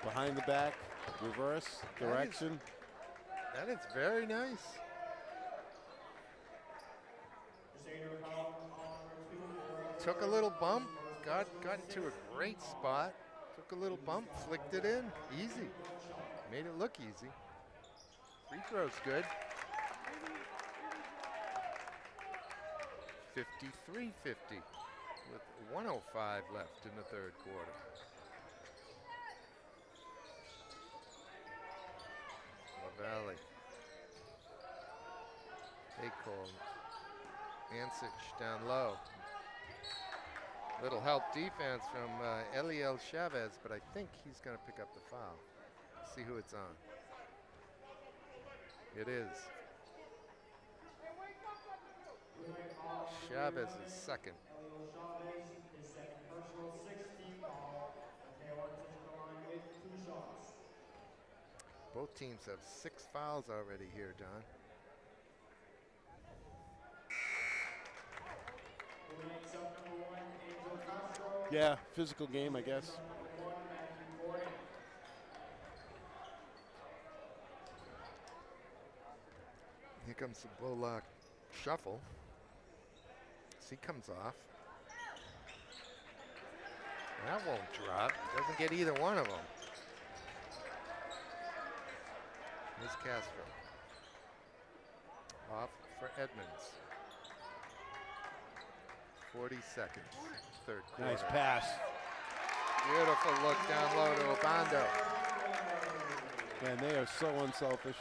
[SPEAKER 2] behind the back, reverse direction.
[SPEAKER 1] That is very nice. Took a little bump. Got into a great spot. Took a little bump, flicked it in. Easy. Made it look easy. Free throw's good. 53-50 with 1:05 left in the third quarter. LaValle. Acole. Ansich down low. Little help defense from Eliel Chavez, but I think he's going to pick up the foul. See who it's on. It is. Chavez is second. Both teams have 6 fouls already here, Don.
[SPEAKER 2] Yeah, physical game, I guess.
[SPEAKER 1] Here comes the Bullock shuffle. He comes off. That won't drop. Doesn't get either one of them. Here's Castro. Off for Edmonds. 40 seconds. Third quarter.
[SPEAKER 2] Nice pass.
[SPEAKER 1] Beautiful look down low to Obando.
[SPEAKER 2] Man, they are so unselfish.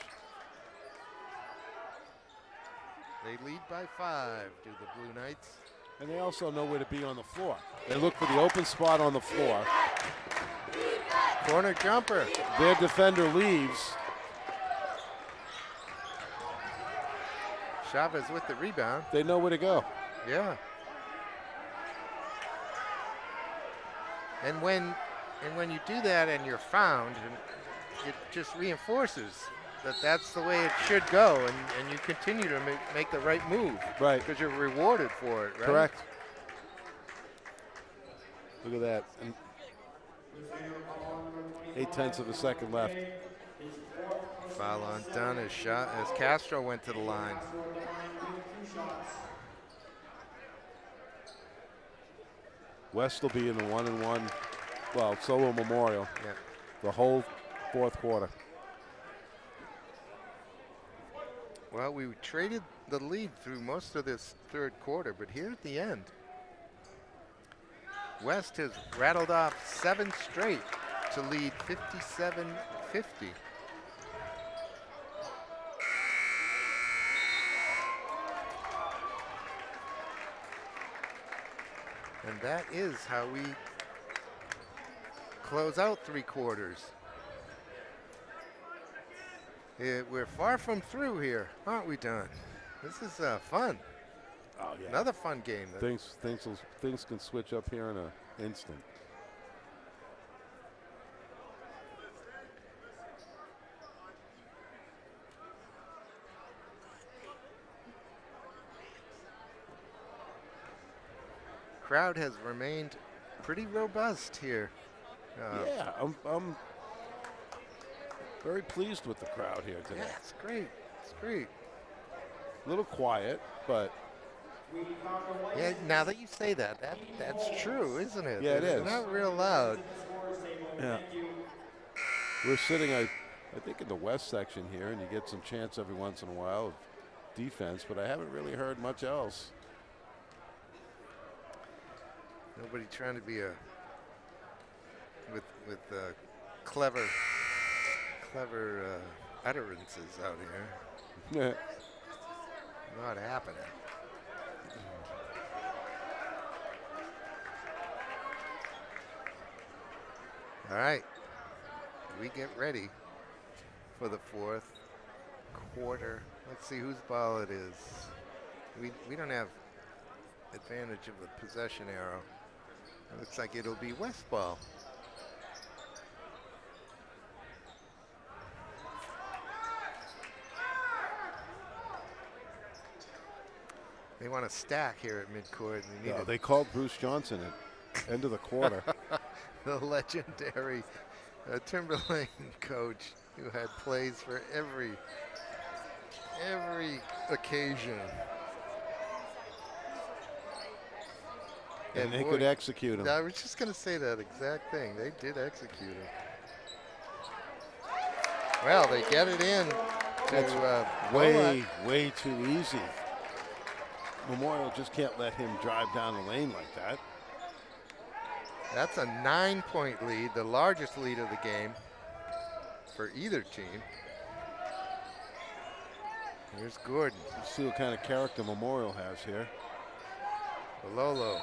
[SPEAKER 1] They lead by 5, do the Blue Knights.
[SPEAKER 2] And they also know where to be on the floor. They look for the open spot on the floor.
[SPEAKER 1] Corner jumper.
[SPEAKER 2] Their defender leaves.
[SPEAKER 1] Chavez with the rebound.
[SPEAKER 2] They know where to go.
[SPEAKER 1] Yeah. And when you do that and you're found, it just reinforces that that's the way it should go, and you continue to make the right move.
[SPEAKER 2] Right.
[SPEAKER 1] Because you're rewarded for it, right?
[SPEAKER 2] Correct. Look at that. And 0.8 of a second left.
[SPEAKER 1] Foul on Dunn as Castro went to the line.
[SPEAKER 2] West will be in the 1-1. Well, so will Memorial.
[SPEAKER 1] Yeah.
[SPEAKER 2] The whole fourth quarter.
[SPEAKER 1] Well, we traded the lead through most of this third quarter, but here at the end, West has rattled off 7 straight to lead 57-50. And that is how we close out 3 quarters. We're far from through here, aren't we, Don? This is fun.
[SPEAKER 2] Oh yeah.
[SPEAKER 1] Another fun game.
[SPEAKER 2] Things can switch up here in an instant.
[SPEAKER 1] Crowd has remained pretty robust here.
[SPEAKER 2] Yeah, I'm very pleased with the crowd here today.
[SPEAKER 1] Yeah, it's great. It's great.
[SPEAKER 2] A little quiet, but
[SPEAKER 1] Yeah, now that you say that, that's true, isn't it?
[SPEAKER 2] Yeah, it
[SPEAKER 1] They're
[SPEAKER 2] is.
[SPEAKER 1] not real loud.
[SPEAKER 2] yeah. We're sitting, I think, in the west section here, and you get some chance every once in a while of defense, but I haven't really heard much else.
[SPEAKER 1] Nobody trying to be with clever utterances out here.
[SPEAKER 2] Yeah.
[SPEAKER 1] Not happening. All right, we get ready for the 4th quarter. Let's see whose ball it is. We don't have advantage of the possession arrow. It looks like it'll be West ball. They want to stack here at midcourt. And
[SPEAKER 2] They called Bruce Johnson at end of the quarter.
[SPEAKER 1] The legendary Timberlane coach who had plays for every occasion.
[SPEAKER 2] And they
[SPEAKER 1] boy,
[SPEAKER 2] could execute him.
[SPEAKER 1] I was just going to say that exact thing. They did execute him. Well, they get it in to
[SPEAKER 2] Way too easy. Memorial just can't let him drive down the lane like that.
[SPEAKER 1] That's a 9-point lead, the largest lead of the game for either team. Here's Gordon.
[SPEAKER 2] Let's see what kind of character Memorial has here.
[SPEAKER 1] Bololo.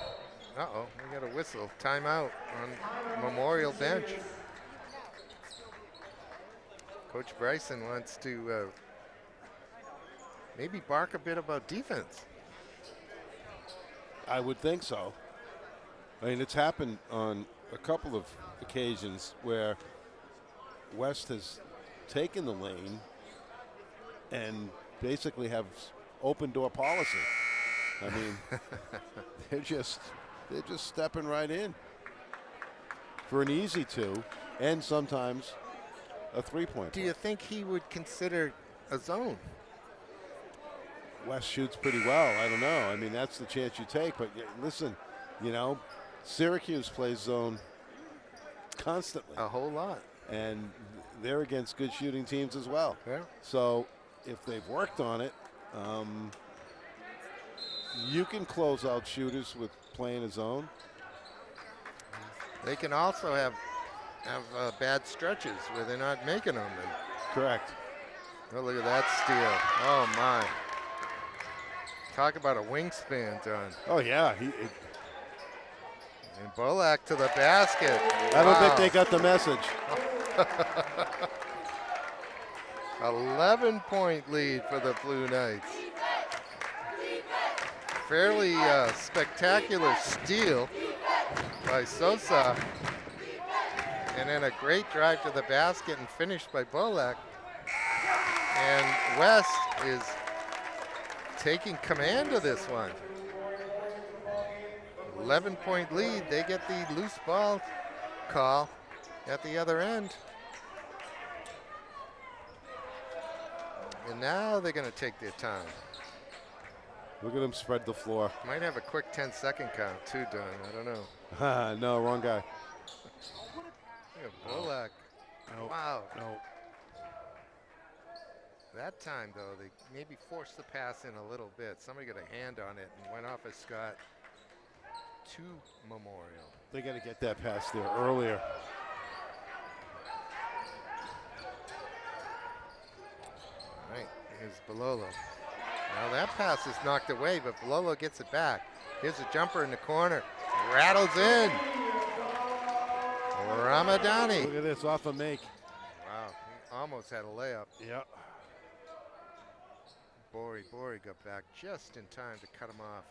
[SPEAKER 1] Uh-oh, we got a whistle. Timeout on Memorial bench. Coach Bryson wants to maybe bark a bit about defense.
[SPEAKER 2] I would think so. I mean, it's happened on a couple of occasions where West has taken the lane and basically have open door policy. I mean, they're just stepping right in for an easy 2 and sometimes a 3-point.
[SPEAKER 1] Do you think he would consider a zone?
[SPEAKER 2] West shoots pretty well. I don't know. I mean, that's the chance you take. But listen, Syracuse plays zone constantly.
[SPEAKER 1] A whole lot.
[SPEAKER 2] And they're against good shooting teams as well.
[SPEAKER 1] Yeah.
[SPEAKER 2] So if they've worked on it, you can close out shooters with playing a zone.
[SPEAKER 1] They can also have bad stretches where they're not making them.
[SPEAKER 2] Correct.
[SPEAKER 1] Oh, look at that steal. Oh, my. Talk about a wingspan, John.
[SPEAKER 2] Oh, yeah.
[SPEAKER 1] And Bolak to the basket.
[SPEAKER 2] I don't think they got the message.
[SPEAKER 1] 11-point lead for the Blue Knights. Fairly spectacular steal by Sosa. And then a great drive to the basket and finished by Bolak. And West is taking command of this one. 11-point lead. They get the loose ball call at the other end. And now they're going to take their time.
[SPEAKER 2] Look at them spread the floor.
[SPEAKER 1] Might have a quick 10-second count too, Don. I don't know.
[SPEAKER 2] No, wrong guy.
[SPEAKER 1] Bolak.
[SPEAKER 2] No.
[SPEAKER 1] Wow.
[SPEAKER 2] No.
[SPEAKER 1] That time, though, they maybe forced the pass in a little bit. Somebody got a hand on it and went off as Scott to Memorial.
[SPEAKER 2] They got to get that pass there earlier.
[SPEAKER 1] All right, here's Bololo. Now that pass is knocked away, but Bololo gets it back. Here's a jumper in the corner. rattles in. Ramadani.
[SPEAKER 2] Look at this, off a make.
[SPEAKER 1] Wow, he almost had a layup.
[SPEAKER 2] Yep.
[SPEAKER 1] Bori got back just in time to cut him off.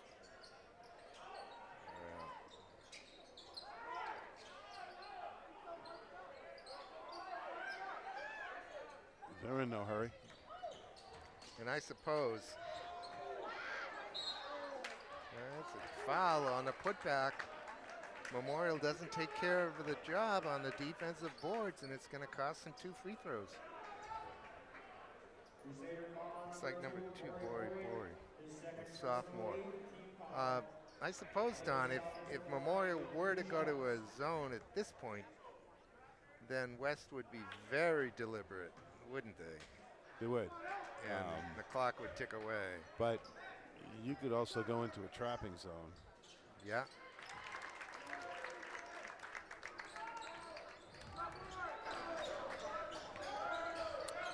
[SPEAKER 2] They're in no hurry.
[SPEAKER 1] And I suppose that's a foul on the putback. Memorial doesn't take care of the job on the defensive boards, and it's going to cost them 2 free throws. It's like number 2, Bori, a sophomore. I suppose, Don, if Memorial were to go to a zone at this point, then West would be very deliberate, wouldn't they?
[SPEAKER 2] They would.
[SPEAKER 1] And the clock would tick away.
[SPEAKER 2] But you could also go into a trapping zone.
[SPEAKER 1] Yeah.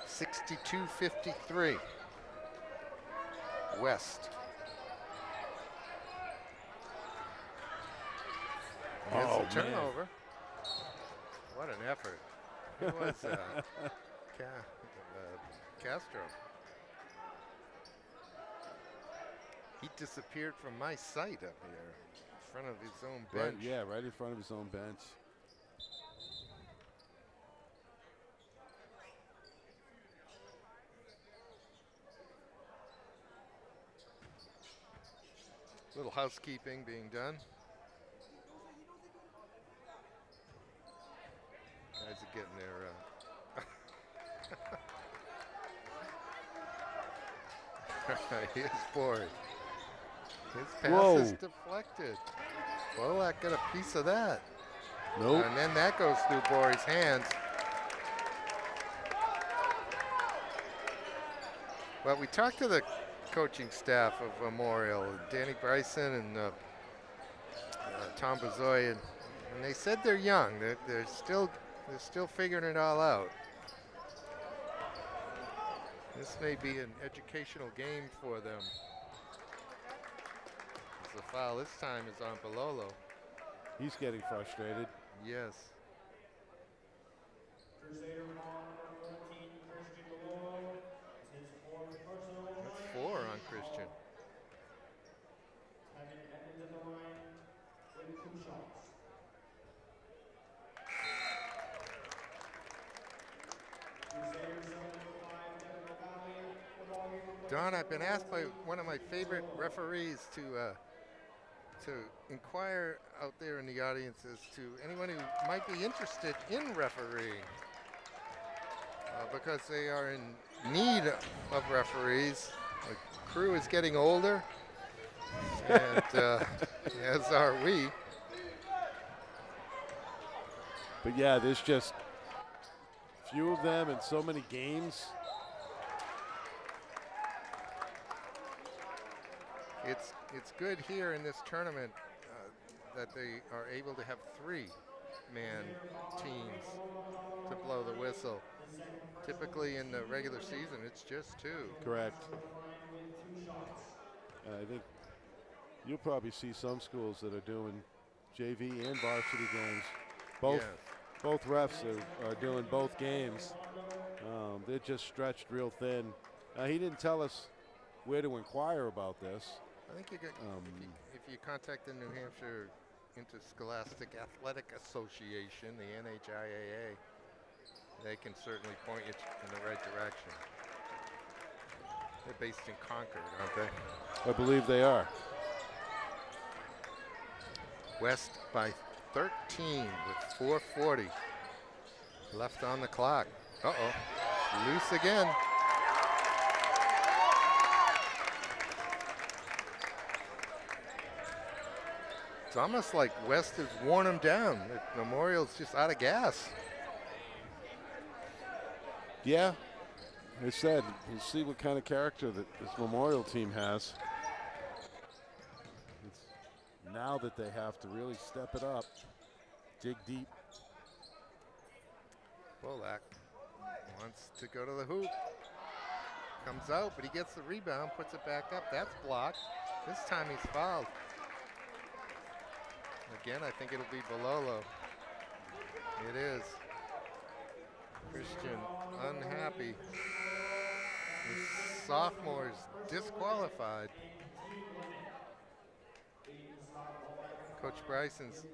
[SPEAKER 1] (62-53) West. Here's the turnover. What an effort. It was Castro. He disappeared from my sight up here in front of his own bench.
[SPEAKER 2] Right, yeah, right in front of his own bench.
[SPEAKER 1] Little housekeeping being done. Guys are getting their here's Bori. His pass is deflected. Bolak got a piece of that.
[SPEAKER 2] Nope.
[SPEAKER 1] And then that goes through Bori's hands. Well, we talked to the coaching staff of Memorial, Danny Bryson and Tom Bezoy, and they said they're young. They're still figuring it all out. This may be an educational game for them. The foul this time is on Balolo.
[SPEAKER 2] He's getting frustrated.
[SPEAKER 1] Yes.
[SPEAKER 3] Crusader on number 14, Christian Balolo. It's his 4th personal.
[SPEAKER 1] That's 4 on Christian.
[SPEAKER 3] Having ended the line with 2 shots. Crusaders number 5, Devin Valley.
[SPEAKER 1] Don, I've been asked by one of my favorite referees to inquire out there in the audience as to anyone who might be interested in refereeing, because they are in need of referees. The crew is getting older, and as are we.
[SPEAKER 2] But yeah, there's just few of them in so many games.
[SPEAKER 1] It's good here in this tournament that they are able to have 3-man teams to blow the whistle. Typically in the regular season, it's just 2.
[SPEAKER 2] Correct. And I think you'll probably see some schools that are doing JV and varsity games. Both refs are doing both games. They're just stretched real thin. He didn't tell us where to inquire about this.
[SPEAKER 1] I think you get, if you contact the New Hampshire Interscholastic Athletic Association, the NHIAA, they can certainly point you in the right direction. They're based in Concord, aren't they?
[SPEAKER 2] I believe they are.
[SPEAKER 1] West by 13 with 4:40 left on the clock. Uh-oh, loose again. It's almost like West has worn them down. Memorial's just out of gas.
[SPEAKER 2] Yeah, I said, we'll see what kind of character that this Memorial team has. It's now that they have to really step it up, dig deep.
[SPEAKER 1] Bolak wants to go to the hoop. Comes out, but he gets the rebound, puts it back up. That's blocked. This time he's fouled. Again, I think it'll be Bololo. It is. Christian unhappy. The sophomore's disqualified. Coach Bryson's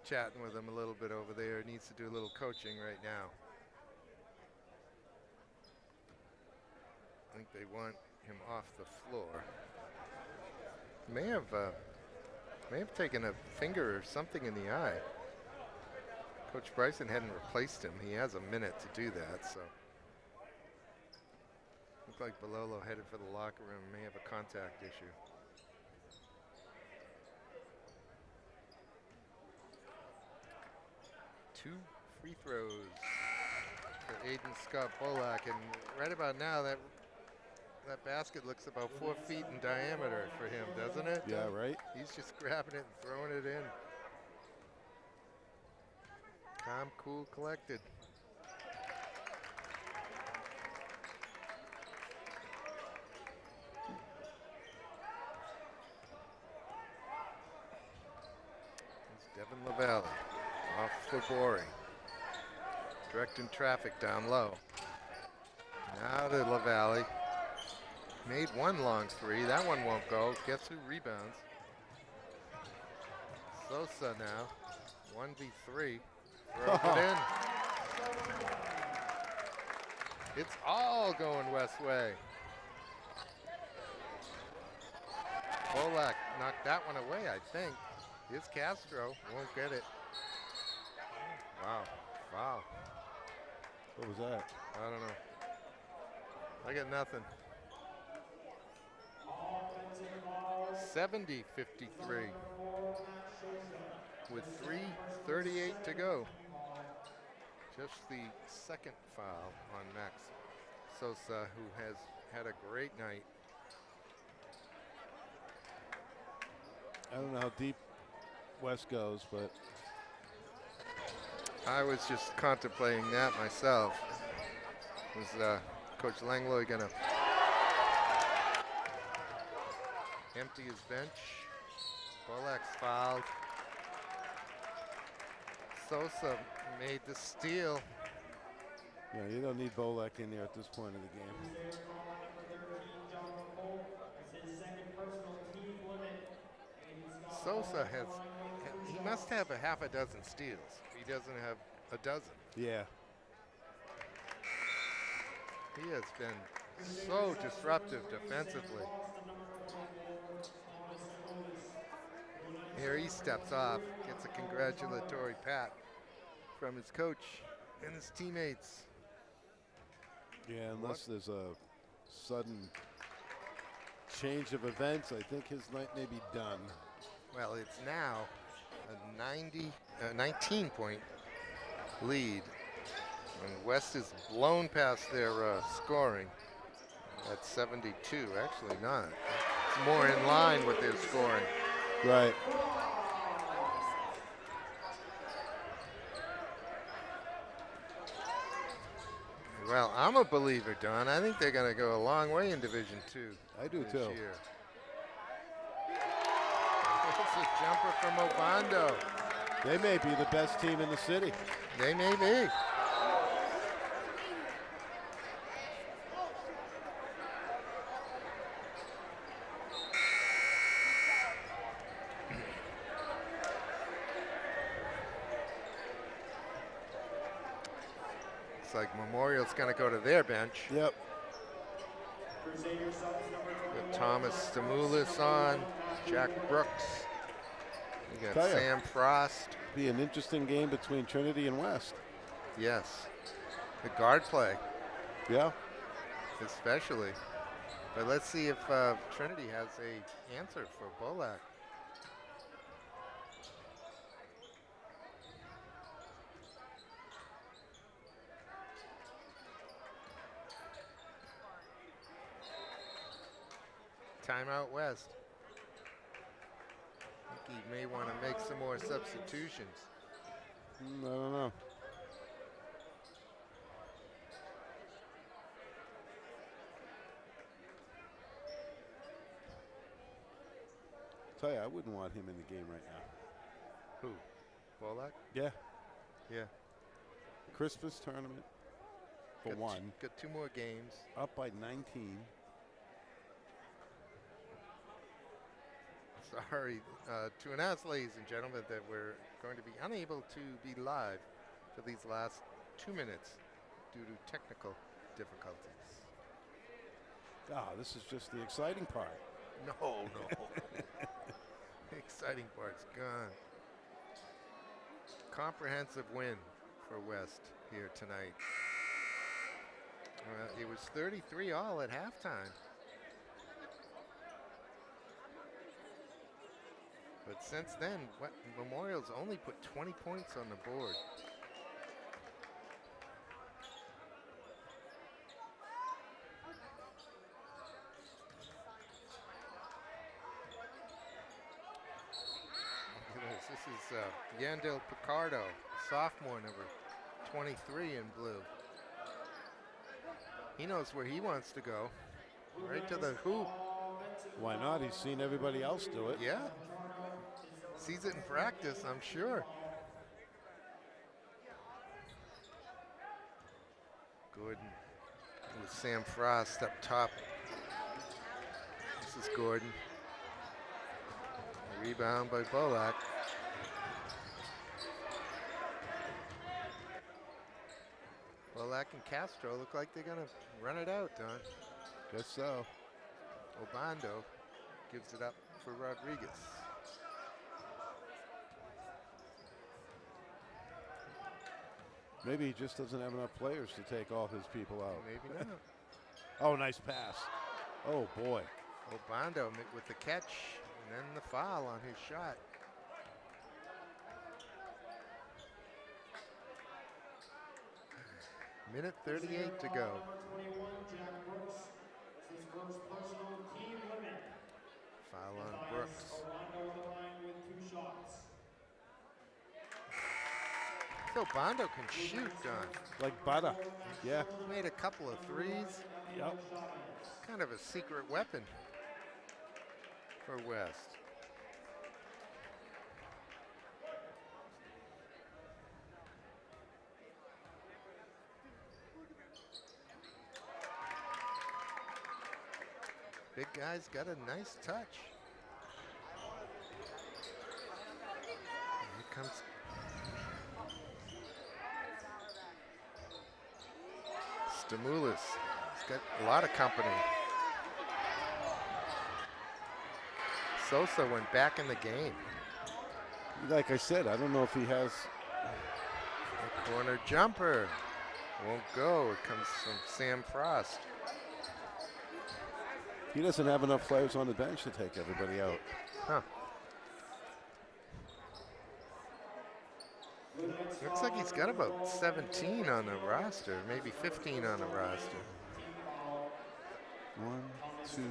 [SPEAKER 1] chatting with him a little bit over there. Needs to do a little coaching right now. I think they want him off the floor. May have taken a finger or something in the eye. Coach Bryson hadn't replaced him. He has a minute to do that, so. Looked like Bololo headed for the locker room. May have a contact issue. Two free throws for Aiden Scott Bolak, and right about now that basket looks about 4 feet in diameter for him, doesn't it?
[SPEAKER 2] Yeah, right.
[SPEAKER 1] He's just grabbing it and throwing it in. Calm, cool, collected. It's Devin LaValle off for Boring. Directing traffic down low. Now to LaValle. Made one long three. That one won't go. Guess who rebounds? Sosa now. 1v3. Throws it in. It's all going West Way. Bolak knocked that one away, I think. Here's Castro. Won't get it. Wow. Wow.
[SPEAKER 2] What was that?
[SPEAKER 1] I don't know. I got nothing. 70-53 with 3:38 to go. Just the second foul on Max Sosa, who has had a great night.
[SPEAKER 2] I don't know how deep West goes, but
[SPEAKER 1] I was just contemplating that myself. Was Coach Langlois gonna empty his bench? Bolak's fouled. Sosa made the steal.
[SPEAKER 2] yeah, you don't need Bolak in there at this point of the game.
[SPEAKER 1] Sosa he must have a half a dozen steals. He doesn't have a dozen.
[SPEAKER 2] Yeah.
[SPEAKER 1] He has been so disruptive defensively. Here he steps off, gets a congratulatory pat from his coach and his teammates.
[SPEAKER 2] Yeah, unless there's a sudden change of events, I think his night may be done.
[SPEAKER 1] Well, it's now a 19-point lead. And West is blown past their scoring at 72. Actually not. It's more in line with their scoring.
[SPEAKER 2] Right.
[SPEAKER 1] Well, I'm a believer, Don. I think they're going to go a long way in Division II.
[SPEAKER 2] I do
[SPEAKER 1] this
[SPEAKER 2] too.
[SPEAKER 1] Year. It's a jumper from Obando.
[SPEAKER 2] They may be the best team in the city.
[SPEAKER 1] They may be. Looks like Memorial's going to go to their bench.
[SPEAKER 2] Yep.
[SPEAKER 1] Got Thomas Stamoulis on, Jack Brooks. You got
[SPEAKER 2] Tell ya.
[SPEAKER 1] Sam Frost.
[SPEAKER 2] Be an interesting game between Trinity and West.
[SPEAKER 1] Yes. The guard play,
[SPEAKER 2] Yeah.
[SPEAKER 1] especially. But let's see if Trinity has a answer for Bolak. Timeout West. I think he may want to make some more substitutions.
[SPEAKER 2] I don't know. Tell you, I wouldn't want him in the game right now.
[SPEAKER 1] Who? Bolak?
[SPEAKER 2] Yeah.
[SPEAKER 1] Yeah.
[SPEAKER 2] Christmas tournament for one.
[SPEAKER 1] Got 2 more games.
[SPEAKER 2] Up by 19.
[SPEAKER 1] Sorry to announce, ladies and gentlemen, that we're going to be unable to be live for these last 2 minutes due to technical difficulties.
[SPEAKER 2] Ah, this is just the exciting part.
[SPEAKER 1] No. The exciting part's gone. Comprehensive win for West here tonight. It was 33-all at halftime. But since then, Memorial's only put 20 points on the board. Look at this. This is Yandel Picardo, sophomore, number 23 in blue. He knows where he wants to go. Right to the hoop.
[SPEAKER 2] Why not? He's seen everybody else do it.
[SPEAKER 1] Yeah. Sees it in practice, I'm sure. Gordon with Sam Frost up top. This is Gordon. Rebound by Bolak. Bolak and Castro look like they're gonna run it out, Don.
[SPEAKER 2] Guess so.
[SPEAKER 1] Obando gives it up for Rodriguez.
[SPEAKER 2] Maybe he just doesn't have enough players to take all his people out.
[SPEAKER 1] Maybe not.
[SPEAKER 2] Oh, nice pass. Oh, boy.
[SPEAKER 1] Obando with the catch and then the foul on his shot. Minute 38 to go. Foul on Brooks. So Bondo can shoot, Don.
[SPEAKER 2] Like butter. Yeah.
[SPEAKER 1] He made a couple of threes.
[SPEAKER 2] Yep.
[SPEAKER 1] Kind of a secret weapon for West. Big guy's got a nice touch. Here comes Stamoulis. He's got a lot of company. Sosa went back in the game.
[SPEAKER 2] Like I said, I don't know if he has.
[SPEAKER 1] A corner jumper. Won't go. It comes from Sam Frost.
[SPEAKER 2] He doesn't have enough players on the bench to take everybody out.
[SPEAKER 1] Huh. Looks like he's got about 17 on the roster, maybe 15 on the roster.
[SPEAKER 2] 1, 2,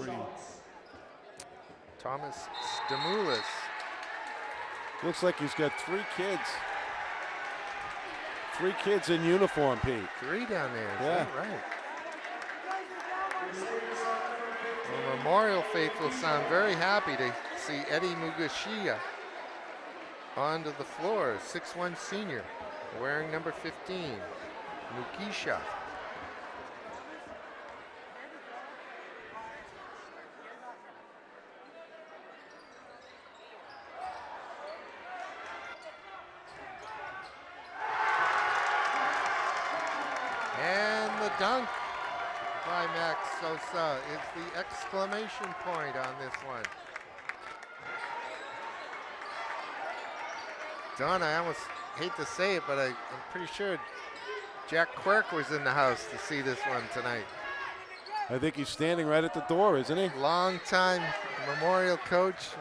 [SPEAKER 2] 3.
[SPEAKER 1] Thomas Stamoulis.
[SPEAKER 2] Looks like he's got 3 kids. 3 kids in uniform, Pete.
[SPEAKER 1] 3 down there, is
[SPEAKER 2] yeah.
[SPEAKER 1] that right? The Memorial faithful sound very happy to see Eddie Mugashiya onto the floor, 6'1" senior, wearing number 15, Mugisha. And the dunk by Max Sosa is the exclamation point on this one. Don, I almost hate to say it, but I'm pretty sure Jack Quirk was in the house to see this one tonight.
[SPEAKER 2] I think he's standing right at the door, isn't he?
[SPEAKER 1] Long-time Memorial coach,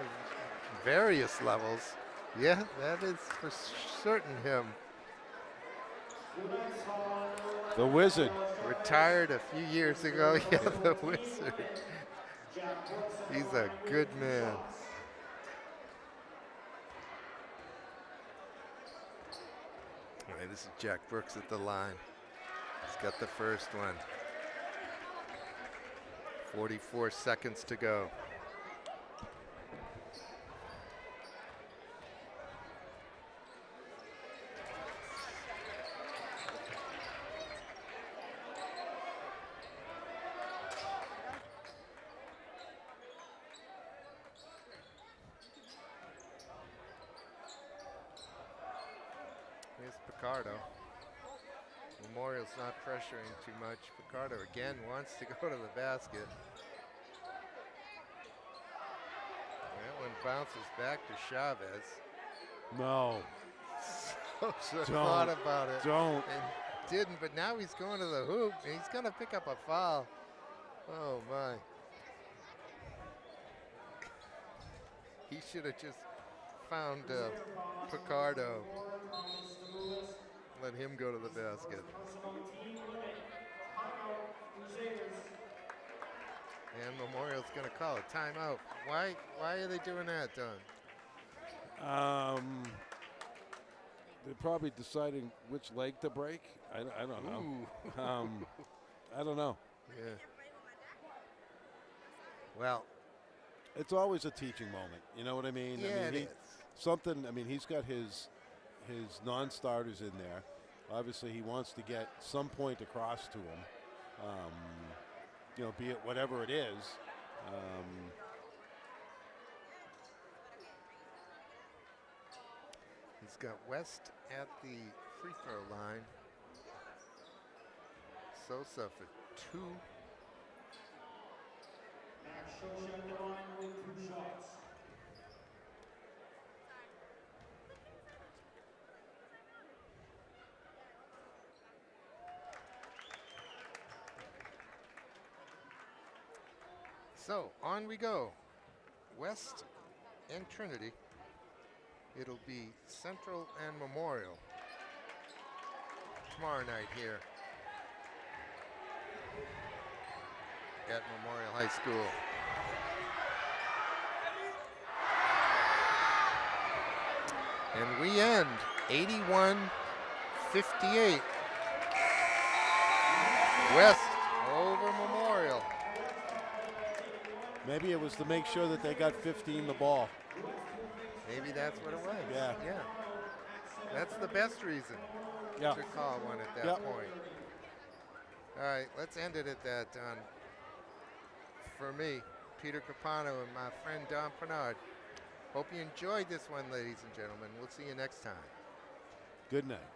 [SPEAKER 1] various levels. Yeah, that is for certain him.
[SPEAKER 2] The Wizard.
[SPEAKER 1] Retired a few years ago. Yeah, the Wizard. He's a good man. All right, this is Jack Brooks at the line. He's got the first one. 44 seconds to go. Picardo. Memorial's not pressuring too much. Picardo again wants to go to the basket. That one bounces back to Chavez.
[SPEAKER 2] No.
[SPEAKER 1] Should have thought about it.
[SPEAKER 2] Don't.
[SPEAKER 1] And didn't, but now he's going to the hoop. And he's going to pick up a foul. Oh, my. He should have just found Picardo. Let him go to the basket. And Memorial's going to call a timeout. Why are they doing that, Don?
[SPEAKER 2] They're probably deciding which leg to break. I don't know. I don't know.
[SPEAKER 1] Yeah. Well,
[SPEAKER 2] it's always a teaching moment. You know what I mean?
[SPEAKER 1] Yeah,
[SPEAKER 2] I mean,
[SPEAKER 1] it is.
[SPEAKER 2] Something. I mean, he's got his non-starters in there. Obviously, he wants to get some point across to him. You know, be it whatever it is.
[SPEAKER 1] He's got West at the free throw line. Sosa for 2.
[SPEAKER 3] Max Shosha at the line with 2 shots.
[SPEAKER 1] So on we go. West and Trinity. It'll be Central and Memorial tomorrow night here at Memorial High School. And we end 81-58. West over Memorial.
[SPEAKER 2] Maybe it was to make sure that they got 15 the ball.
[SPEAKER 1] Maybe that's what it was.
[SPEAKER 2] Yeah.
[SPEAKER 1] Yeah. That's the best reason
[SPEAKER 2] Yeah.
[SPEAKER 1] to call one at that
[SPEAKER 2] Yep.
[SPEAKER 1] point. All right, let's end it at that, Don. For me, Peter Capano and my friend Don Bernard. Hope you enjoyed this one, ladies and gentlemen. We'll see you next time.
[SPEAKER 2] Good night.